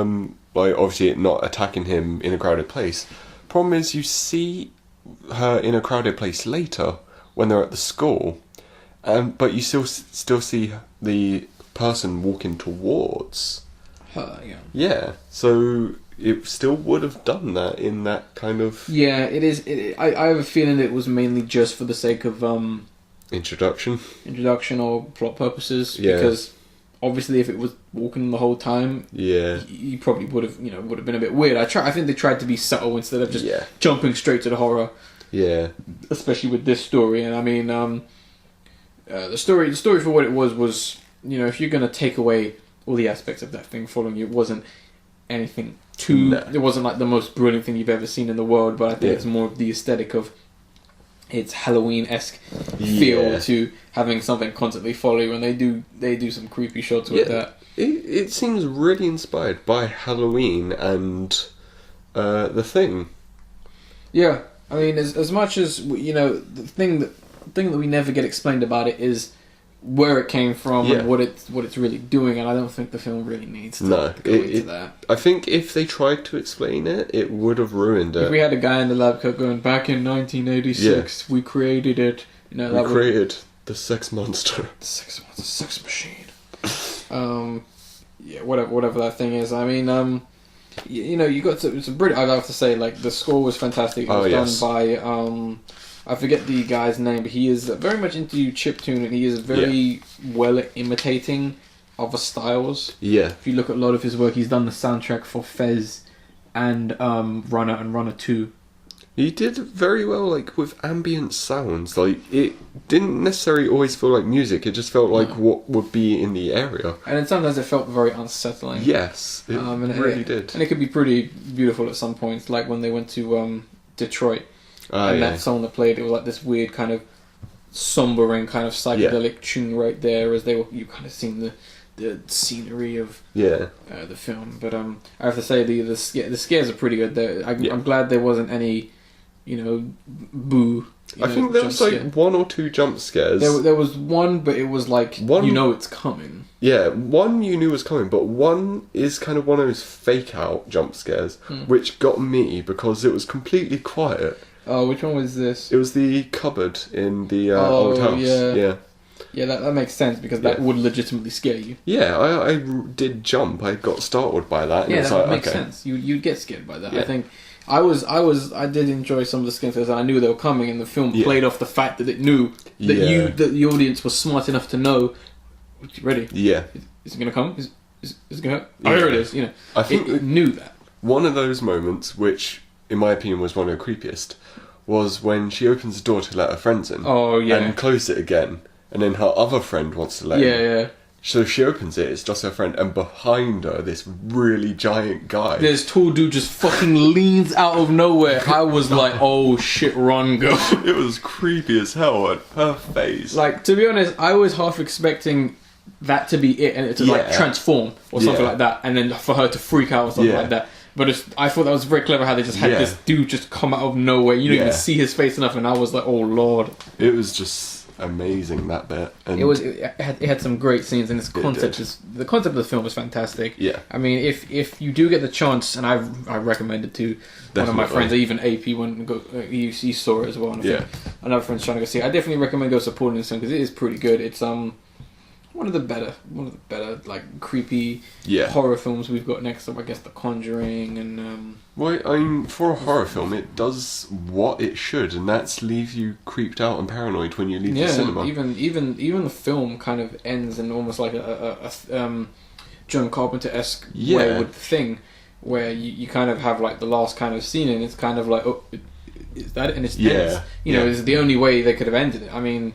obviously not attacking him in a crowded place. Problem is, you see her in a crowded place later when they're at the school, but you still see the person walking towards her. Yeah. Yeah. So it still would have done that in that kind of. Yeah, it is. I have a feeling it was mainly just for the sake of introduction or plot purposes. Yeah. Because obviously, if it was walking the whole time, you probably would have been a bit weird. I think they tried to be subtle instead of just jumping straight to the horror. Yeah. Especially with this story, and I mean, the story for what it was if you're gonna take away all the aspects of that thing following you, it wasn't anything too. No. It wasn't like the most brilliant thing you've ever seen in the world, but I think it's more of the aesthetic of its Halloween-esque feel to having something constantly follow you, and they do some creepy shots with that. It seems really inspired by Halloween and The Thing. Yeah, I mean, as much as the thing that we never get explained about it is where it came from and what it's really doing, and I don't think the film really needs to go into that. I think if they tried to explain it, it would have ruined it. If we had a guy in the lab coat going, back in 1986, we created it. We created the sex monster. The sex machine. Whatever that thing is. I mean, you got some brilliant. I have to say, like, the score was fantastic. It was done by I forget the guy's name, but he is very much into chiptune, and he is very well at imitating other styles. Yeah. If you look at a lot of his work, he's done the soundtrack for Fez and Runner and Runner 2. He did very well, like, with ambient sounds. Like, it didn't necessarily always feel like music. It just felt like what would be in the area. And then sometimes it felt very unsettling. Yes, it really did. And it could be pretty beautiful at some points, like when they went to Detroit. That song that played, it was like this weird kind of sombering kind of psychedelic tune right there, as you kind of seen the scenery of the film. But I have to say the scares are pretty good. I'm glad there wasn't any boo. I think there was like one or two jump scares. There was one, but it was like it's coming. Yeah, one you knew was coming, but one is kind of one of those fake out jump scares, which got me because it was completely quiet. Oh, which one was this? It was the cupboard in the old house. Yeah, that makes sense, because that would legitimately scare you. Yeah, I did jump. I got startled by that. And that makes sense. You'd get scared by that. Yeah. I think I did enjoy some of the scares. I knew they were coming, and the film played off the fact that it knew that that the audience was smart enough to know. Ready? Yeah. Is it gonna come? Is it gonna? Oh, here it is. I think it knew that. One of those moments, which in my opinion was one of the creepiest, was when she opens the door to let her friends in. Oh, yeah. And closes it again. And then her other friend wants to let in. Yeah. So she opens it, it's just her friend, and behind her, this really giant guy. This tall dude just fucking leans out of nowhere. I was like, oh shit, run, go. It was creepy as hell, and her face. Like, to be honest, I was half expecting that to be it, and it to like transform, or something like that, and then for her to freak out or something like that. But I thought that was very clever how they just had this dude just come out of nowhere. You didn't even see his face enough, and I was like, oh lord. It was just amazing, that bit. And it had some great scenes, and the concept of the film was fantastic. Yeah. I mean, if you do get the chance, and I recommend it to one of my friends, even AP went and he saw it as well. And another friend's trying to go see it. I definitely recommend go supporting this film, because it is pretty good. It's one of the better like creepy horror films we've got next up. I guess The Conjuring and. Well, I mean, for a horror film, it does what it should, and that's leave you creeped out and paranoid when you leave the cinema. Even the film kind of ends in almost like a John Carpenter-esque way with the Thing, where you kind of have like the last kind of scene, and it's kind of like, oh, is that it? And it's tense. You know, it's the only way they could have ended it. I mean,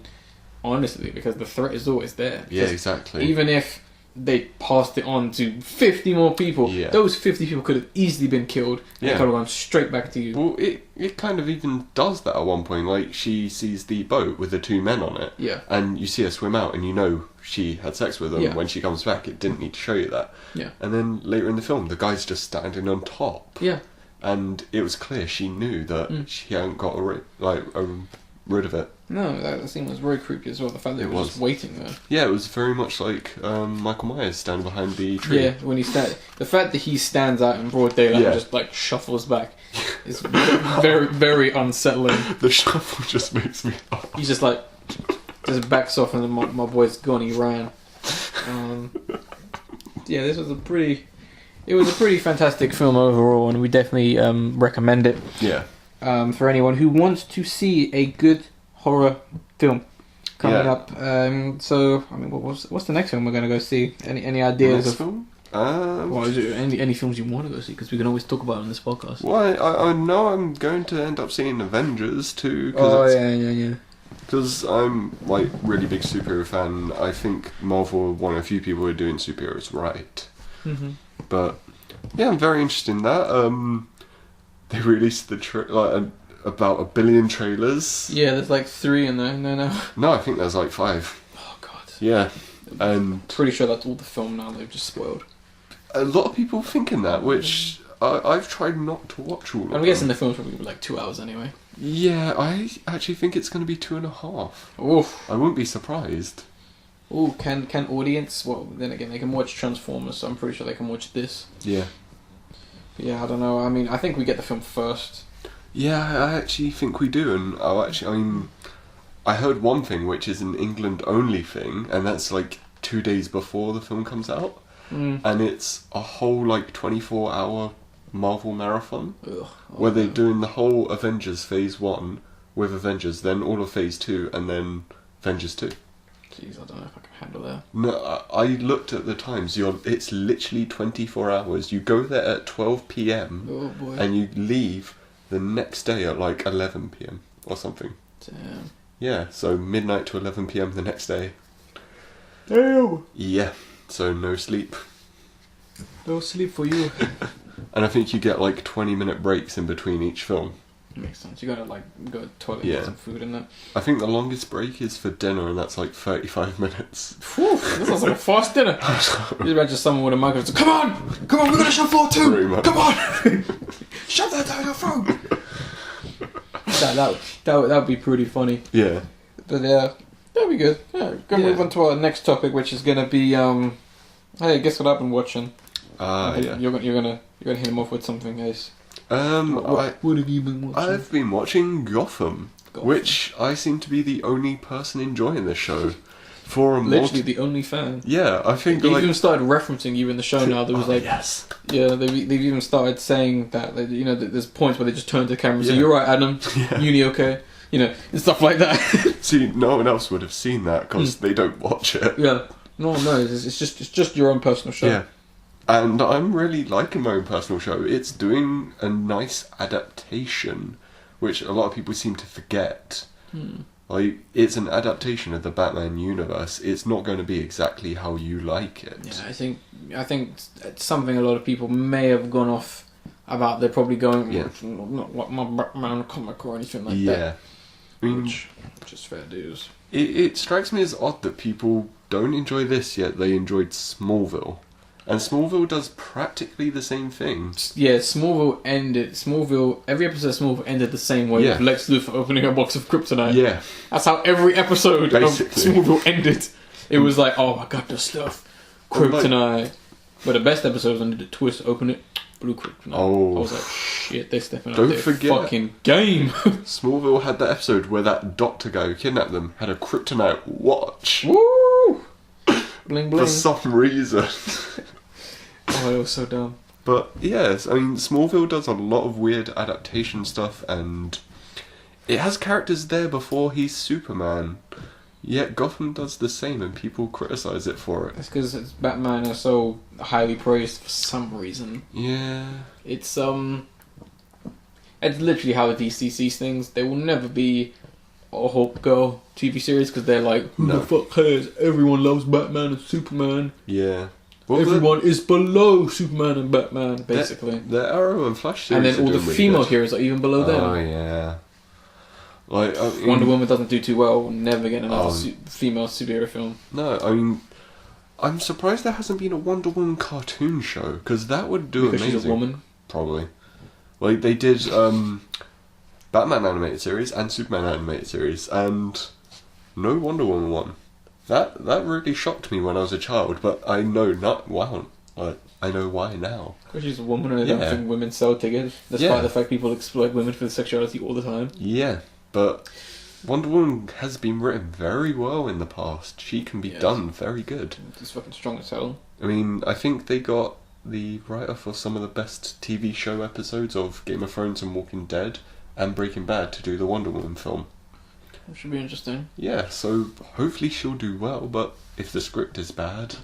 honestly, because the threat is always there. Yeah, exactly. Even if they passed it on to 50 more people, those 50 people could have easily been killed and could have gone straight back to you. Well, it kind of even does that at one point. Like, she sees the boat with the two men on it, and you see her swim out, and you know she had sex with them. When she comes back, it didn't need to show you that. And then later in the film, the guy's just standing on top. And it was clear she knew that she hadn't got rid of it. No, that scene was very creepy as well. The fact that it was just waiting there. Yeah, it was very much like Michael Myers standing behind the tree. Yeah, when he the fact that he stands out in broad daylight and just like shuffles back is very, very unsettling. The shuffle just makes me laugh. He's just like just backs off, and then my boy's gone. He ran. This was a pretty fantastic film overall, and we definitely recommend it. Yeah. For anyone who wants to see a good horror film coming up. So, I mean, what's the next film we're going to go see? Any ideas of film? Is there any films you want to go see? Because we can always talk about it on this podcast. Well, I know I'm going to end up seeing Avengers too. Yeah. Because I'm like really big superhero fan. I think Marvel are one of a few people who are doing superheroes right. But yeah, I'm very interested in that. They released about 1 billion trailers. Yeah, there's like 3 in there. No, I think there's like 5. Oh god. Yeah, and pretty sure that's all the film now. They've just spoiled. A lot of people thinking that, which I've tried not to watch all of them. I'm guessing the film's probably like 2 hours anyway. Yeah, I actually think it's going to be 2.5. Oof. I wouldn't be surprised. Oh, can audience? Well, then again, they can watch Transformers, so I'm pretty sure they can watch this. Yeah. Yeah, I don't know. I mean, I think we get the film first. Yeah, I actually think we do, and I heard one thing which is an England only thing, and that's like 2 days before the film comes out, and it's a whole like 24-hour Marvel marathon where they're doing the whole Avengers Phase 1 with Avengers, then all of Phase 2, and then Avengers 2. Jeez, I don't know if I can handle that. No, I looked at the times. It's literally 24 hours. You go there at 12 p.m. and you leave the next day at like 11 p.m. or something. Damn. Yeah, so midnight to 11 p.m. the next day. Damn. Yeah, so no sleep. No sleep for you. And I think you get like 20-minute breaks in between each film. Makes sense. You gotta like go to the toilet and get some food and that. I think the longest break is for dinner, and that's like 35 minutes. Whew, that sounds like a fast dinner. You imagine someone with a microphone. Come on, we're gonna shove for 2. Come on, shove that down your throat. that would be pretty funny. Yeah. But yeah, that'd be good. Yeah, gonna move on to our next topic, which is gonna be hey, guess what I've been watching? You're gonna hit him off with something, Ace. What have you been watching? I've been watching Gotham, which I seem to be the only person enjoying this show. Literally the only fan. Yeah, I think they've even started referencing you in the show now. There was they've even started saying that there's points where they just turn to the camera and say, "You're right, Adam. Uni okay?" And stuff like that. See, no one else would have seen that because they don't watch it. Yeah, no, it's just your own personal show. Yeah. And I'm really liking my own personal show. It's doing a nice adaptation, which a lot of people seem to forget. Like, it's an adaptation of the Batman universe. It's not going to be exactly how you like it. Yeah, I think it's something a lot of people may have gone off about. They're probably going, not like my Batman comic or anything like that. I mean, which is fair dues. It strikes me as odd that people don't enjoy this yet they enjoyed Smallville. And Smallville does practically the same thing. Yeah, every episode of Smallville ended the same way, with Lex Luthor opening a box of kryptonite. Yeah. That's how every episode basically of Smallville ended. It was like, oh my god, this stuff. Kryptonite. But the best episode was when they did the twist, open it, blue kryptonite. Oh. I was like, shit, they're stepping up their forget, fucking game. Smallville had that episode where that doctor guy who kidnapped them had a kryptonite watch. Woo! Bling bling. For some reason. Oh, it was so dumb. But yes, I mean, Smallville does a lot of weird adaptation stuff, and it has characters there before he's Superman. Yet Gotham does the same, and people criticize it for it. It's because Batman is so highly praised for some reason. Yeah. It's literally how the DC sees things. There will never be a Hulk Girl TV series because they're like, who the fuck cares? Everyone loves Batman and Superman. Yeah. Well, everyone is below Superman and Batman, basically. The Arrow and Flash series. And then all the female heroes are even below them. Oh yeah. Like Wonder Woman doesn't do too well. We'll never get another female superhero film. No, I mean, I'm surprised there hasn't been a Wonder Woman cartoon show because that would do amazing. Because she's a woman. Probably. Like they did Batman animated series and Superman animated series, and no Wonder Woman one. That really shocked me when I was a child, but I know not wow. I know why now. Because she's a woman and I don't think women sell tickets, despite the fact people exploit women for their sexuality all the time. Yeah, but Wonder Woman has been written very well in the past. She can be done very good. She's fucking strong as hell. I mean, I think they got the writer for some of the best TV show episodes of Game of Thrones and Walking Dead and Breaking Bad to do the Wonder Woman film. That should be interesting. Yeah, so hopefully she'll do well, but if the script is bad...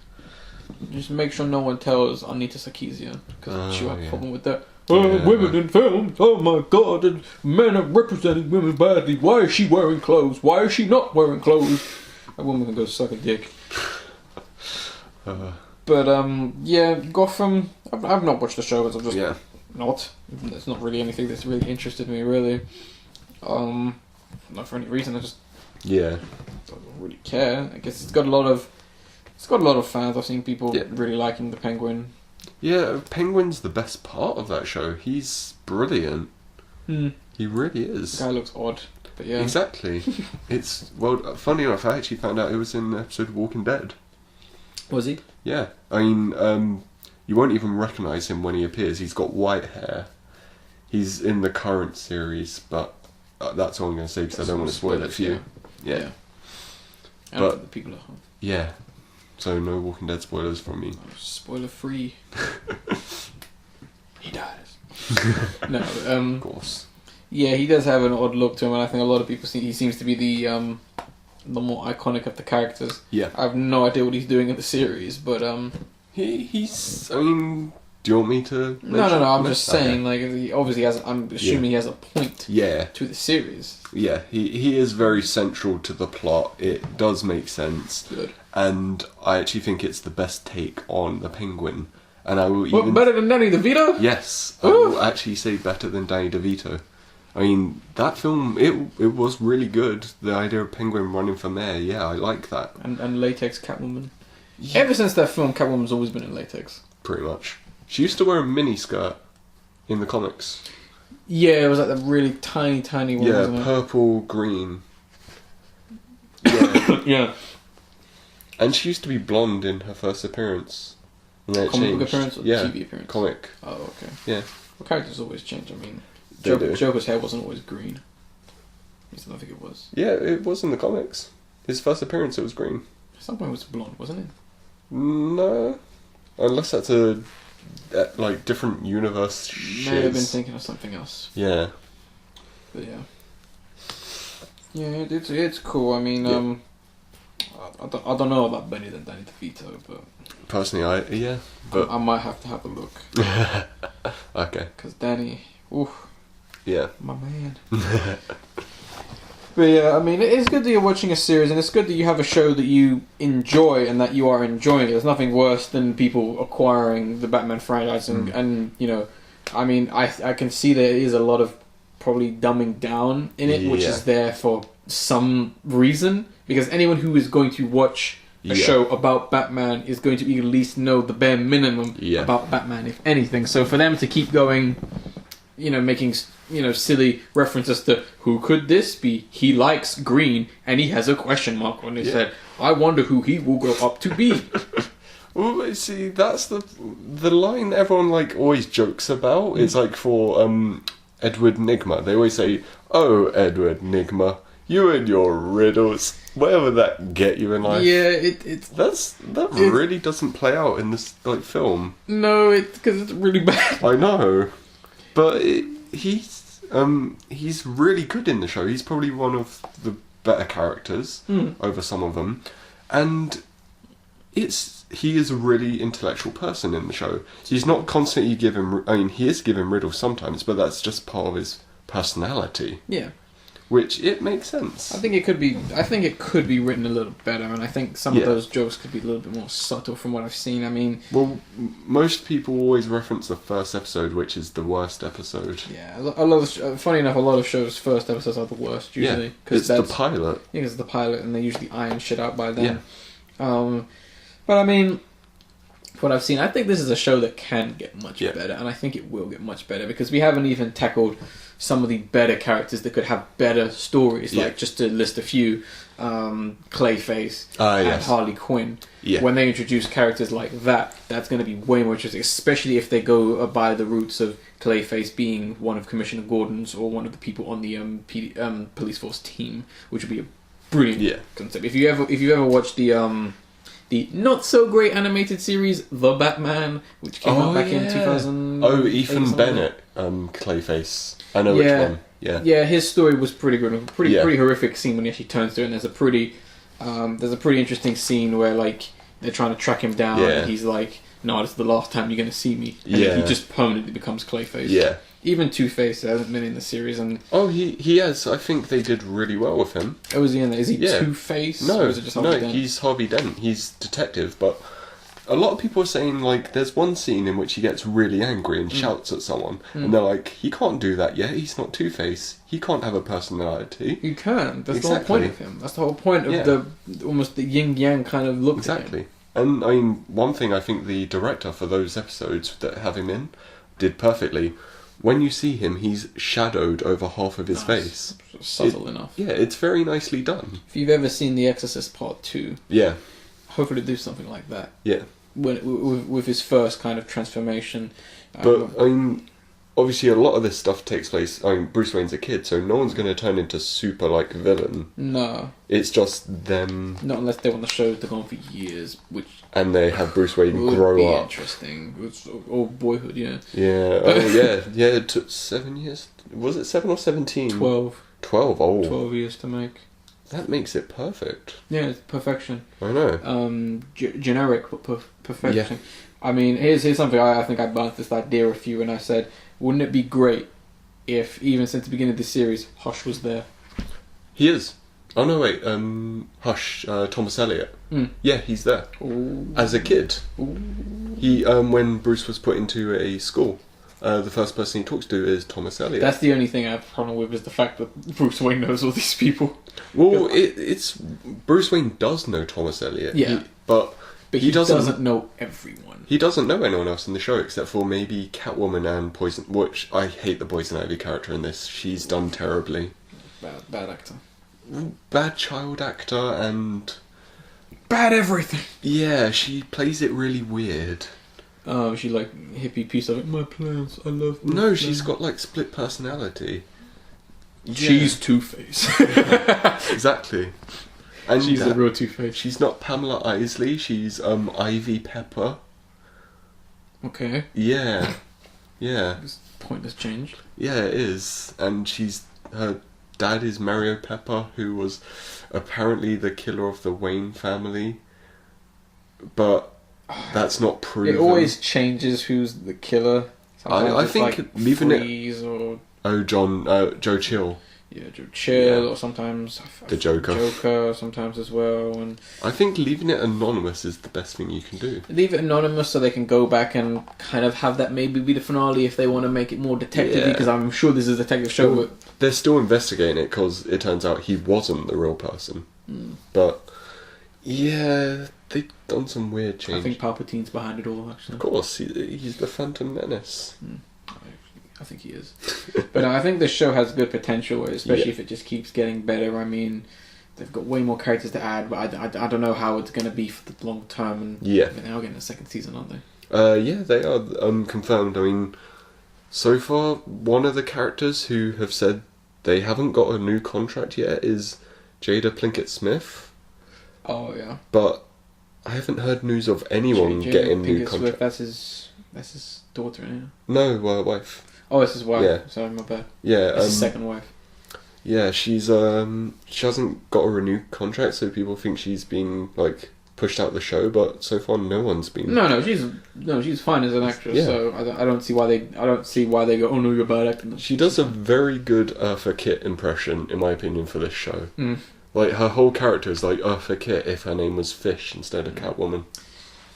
Just make sure no one tells Anita Sarkeesian, because she'll have a problem with that. Yeah. Women in films, oh my god, and men are representing women badly. Why is she wearing clothes? Why is she not wearing clothes? That woman can go suck a dick. But, yeah, Gotham, I've not watched the show, because I've just not. It's not really anything that's really interested me, really. Not for any reason, I just don't really care. I guess it's got a lot of fans. I've seen people really liking the Penguin. Yeah, Penguin's the best part of that show. He's brilliant. He really is. The guy looks odd, but yeah. Exactly. Funny enough, I actually found out it was in an episode of Walking Dead. Was he? Yeah. I mean, you won't even recognise him when he appears. He's got white hair. He's in the current series, but that's all I'm going to say because I don't want to spoil it for you. Yeah. And for the people at home. Yeah. So no Walking Dead spoilers from me. Spoiler free. He dies. No, of course. Yeah, he does have an odd look to him, and I think a lot of people he seems to be the more iconic of the characters. Yeah. I have no idea what he's doing in the series, but he's. I mean, do you want me to? No. I'm just saying, like, he obviously has. I'm assuming he has a point. To the series. Yeah, he is very central to the plot. It does make sense. Good. And I actually think it's the best take on the Penguin. And I will even... better than Danny DeVito? Yes. I will actually say better than Danny DeVito. I mean, that film, it was really good. The idea of Penguin running for mayor, yeah, I like that. And latex Catwoman. Yeah. Ever since that film, Catwoman's always been in latex. Pretty much. She used to wear a miniskirt in the comics. Yeah, it was like the really tiny one, wasn't it? Yeah, purple, green. Yeah. Yeah. And she used to be blonde in her first appearance. And then Comic appearance or TV appearance? Comic. Oh, okay. Yeah. Well, characters always change. I mean, They do. Joker's hair wasn't always green. At least I don't think it was. Yeah, it was in the comics. His first appearance, it was green. At some point it was blonde, wasn't it? No. Unless that's like different universe shit. May have been thinking of something else. Yeah. But yeah. Yeah, it's cool. I mean, I don't know about Benny than Danny DeVito, but personally, but I might have to have a look. Okay. Because Danny, yeah, my man. But yeah, I mean, it's good that you're watching a series, and it's good that you have a show that you enjoy and that you are enjoying. There's nothing worse than people acquiring the Batman franchise, and you know, I mean, I can see there is a lot of probably dumbing down in it, which is there for some reason, because anyone who is going to watch a show about Batman is going to at least know the bare minimum about Batman, if anything. So for them to keep going, you know, making, you know, silly references to who could this be? He likes green and he has a question mark on his head. I wonder who he will grow up to be. Well, see, that's the line everyone like always jokes about. Is like for Edward Nygma. They always say, "Oh, Edward Nygma, You and your riddles. Whatever that get you in life. Yeah, that really doesn't play out in this like film. No, because it's really bad. I know, but he's really good in the show. He's probably one of the better characters over some of them, and he is a really intellectual person in the show. He's not constantly giving. I mean, he is giving riddles sometimes, but that's just part of his personality. Yeah. Which it makes sense. I think it could be written a little better, and I think some of those jokes could be a little bit more subtle from what I've seen. I mean, well, most people always reference the first episode, which is the worst episode. Yeah, a lot of funny enough, a lot of shows' first episodes are the worst usually. Yeah, it's the pilot. Yeah, it's the pilot, and they usually iron shit out by then. Yeah. But I mean, what I've seen, I think this is a show that can get much better, and I think it will get much better because we haven't even tackled some of the better characters that could have better stories. Like, just to list a few, Clayface and Harley Quinn. Yeah. When they introduce characters like that, that's going to be way more interesting, especially if they go by the roots of Clayface being one of Commissioner Gordon's or one of the people on the police force team, which would be a brilliant concept. If you ever watched the not so great animated series The Batman, which came out back in 2000. Oh, Ethan Bennett, Clayface. I know which one. Yeah, his story was pretty good. Pretty horrific scene when he actually turns to it. And there's a pretty interesting scene where like they're trying to track him down, and he's like, "No, this is the last time you're going to see me." And he just permanently becomes Clayface. Yeah. Even Two-Face hasn't been in the series, and he has. I think they did really well with him. Oh, is he in there? Is he Two-Face? No, or is it just Harvey Dent? He's Harvey Dent. He's detective, but a lot of people are saying like there's one scene in which he gets really angry and shouts at someone, and they're like, he can't do that yet. He's not Two-Face. He can't have a personality. You can. That's the whole point of him. That's the whole point of the almost the yin yang kind of look. Exactly. And I mean, one thing I think the director for those episodes that have him in did perfectly. When you see him, he's shadowed over half of his face. Subtle enough. Yeah, it's very nicely done. If you've ever seen The Exorcist Part 2, hopefully do something like that. Yeah. With his first kind of transformation. But, I mean, obviously a lot of this stuff takes place... I mean, Bruce Wayne's a kid, so no one's going to turn into super, like, villain. No. It's just them... Not unless they want the show to go on for years, which... And they have Bruce Wayne grow up. Interesting. Or Boyhood, yeah. Yeah. Oh, yeah. Yeah, it took 7 years. Was it 7 or 17? 12. 12, oh. 12 years to make. That makes it perfect. Yeah, it's perfection. I know. Generic, but perfection. Yeah. I mean, here's something I think I burnt this idea with you, and I said, wouldn't it be great if, even since the beginning of the series, Hush was there? He is. Oh no, wait. Hush. Thomas Elliot. Yeah, he's there. Ooh. As a kid. Ooh. He when Bruce was put into a school, the first person he talks to is Thomas Elliot. That's the only thing I have a problem with, is the fact that Bruce Wayne knows all these people. Well, it's Bruce Wayne does know Thomas Elliot. Yeah, but he doesn't know everyone. He doesn't know anyone else in the show except for maybe Catwoman and Poison. Which I hate the Poison Ivy character in this. She's done terribly. Bad actor. Bad child actor and bad everything. Yeah, she plays it really weird. Oh, she like hippie piece of it. My plans, I love. No, plans. She's got like split personality. She's Two-Face. Exactly. And she's the real Two-Face. She's not Pamela Isley. She's Ivy Pepper. Okay. Yeah. Yeah. It's pointless change. Yeah, it is. And her dad is Mario Pepper, who was apparently the killer of the Wayne family, but that's not proven. It always changes who's the killer. I think like leaving it. Or Joe Chill. Yeah, Joe Chill, or sometimes the Joker. Joker, sometimes as well. And I think leaving it anonymous is the best thing you can do. Leave it anonymous so they can go back and kind of have that maybe be the finale if they want to make it more detective-y, because I'm sure this is a detective show. Well, they're still investigating it because it turns out he wasn't the real person. But yeah, they've done some weird change. I think Palpatine's behind it all, actually. Of course, he's the Phantom Menace. I think he is. But I think this show has good potential, especially if it just keeps getting better. I mean, they've got way more characters to add, but I don't know how it's going to be for the long term. And they're now getting a second season, aren't they? Yeah, they are confirmed. I mean, so far, one of the characters who have said they haven't got a new contract yet is Jada Pinkett Smith. Oh yeah. But I haven't heard news of anyone getting new contract. That's his daughter, yeah. No, wife. Oh, it's his wife. Yeah. Sorry, my bad. Yeah. It's his second wife. Yeah, she's she hasn't got a renewed contract, so people think she's been like pushed out the show. But so far, no one's been. No, she's fine as an actress. Yeah. So I don't see why they go, oh no, you're a bad actor. She does a very good Eartha Kitt impression, in my opinion, for this show. Mm. Like her whole character is like Eartha Kitt if her name was Fish instead of Catwoman.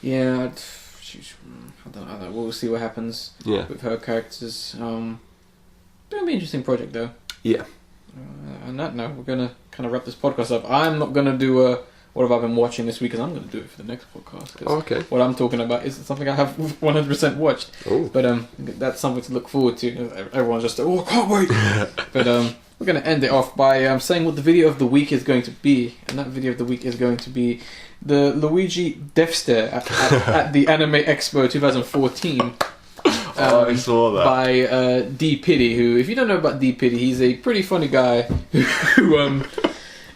Yeah, I don't know. We'll see what happens. With her characters. It'll be an interesting project though. Yeah. On that note, we're gonna kind of wrap this podcast up. I'm not gonna do what have I been watching this week, because I'm gonna do it for the next podcast. Okay. What I'm talking about is something I have 100% watched. Ooh. But that's something to look forward to. Everyone's just I can't wait. But we're gonna end it off by saying what the video of the week is going to be, and that video of the week is going to be the Luigi death stare at the Anime Expo 2014. I saw that. By D. Pity, who, if you don't know about D. Pity, he's a pretty funny guy who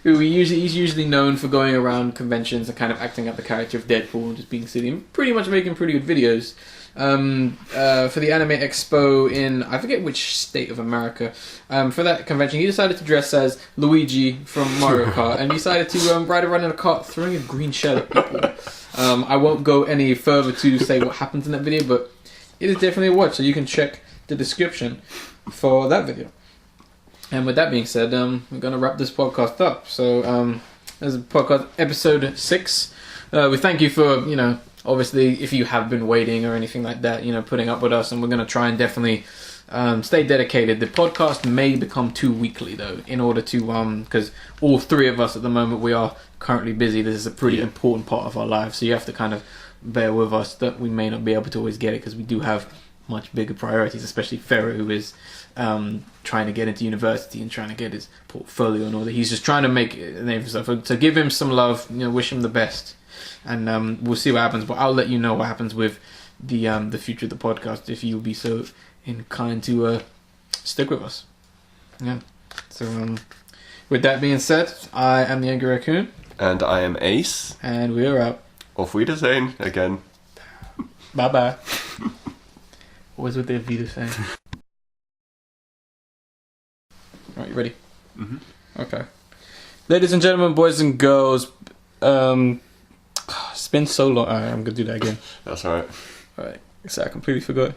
he's usually known for going around conventions and kind of acting out the character of Deadpool and just being silly and pretty much making pretty good videos. For the Anime Expo in, I forget which state of America, for that convention, he decided to dress as Luigi from Mario Kart, and he decided to ride around in a cart throwing a green shell at people. I won't go any further to say what happens in that video, but it is definitely a watch, so you can check the description for that video. And with that being said, we're going to wrap this podcast up. So, this is podcast episode 6. We thank you for, obviously, if you have been waiting or anything like that, putting up with us, and we're going to try and definitely stay dedicated. The podcast may become 2 weekly, though, in order to, because all 3 of us at the moment, we are currently busy. This is a pretty important part of our lives, so you have to kind of bear with us that we may not be able to always get it, because we do have much bigger priorities, especially Ferret, who is trying to get into university and trying to get his portfolio and all that. He's just trying to make a name for himself. So give him some love, wish him the best, and we'll see what happens. But I'll let you know what happens with the future of the podcast if you'll be so inclined to stick with us. Yeah. So with that being said, I am the Angry Raccoon, and I am Ace, and we're out. Auf Wiedersehen again. Bye bye. Always with their Vita saying. Alright, you ready? Mm-hmm. Okay. Ladies and gentlemen, boys and girls, it's been so long. Alright, I'm gonna do that again. That's alright. Alright, so I completely forgot.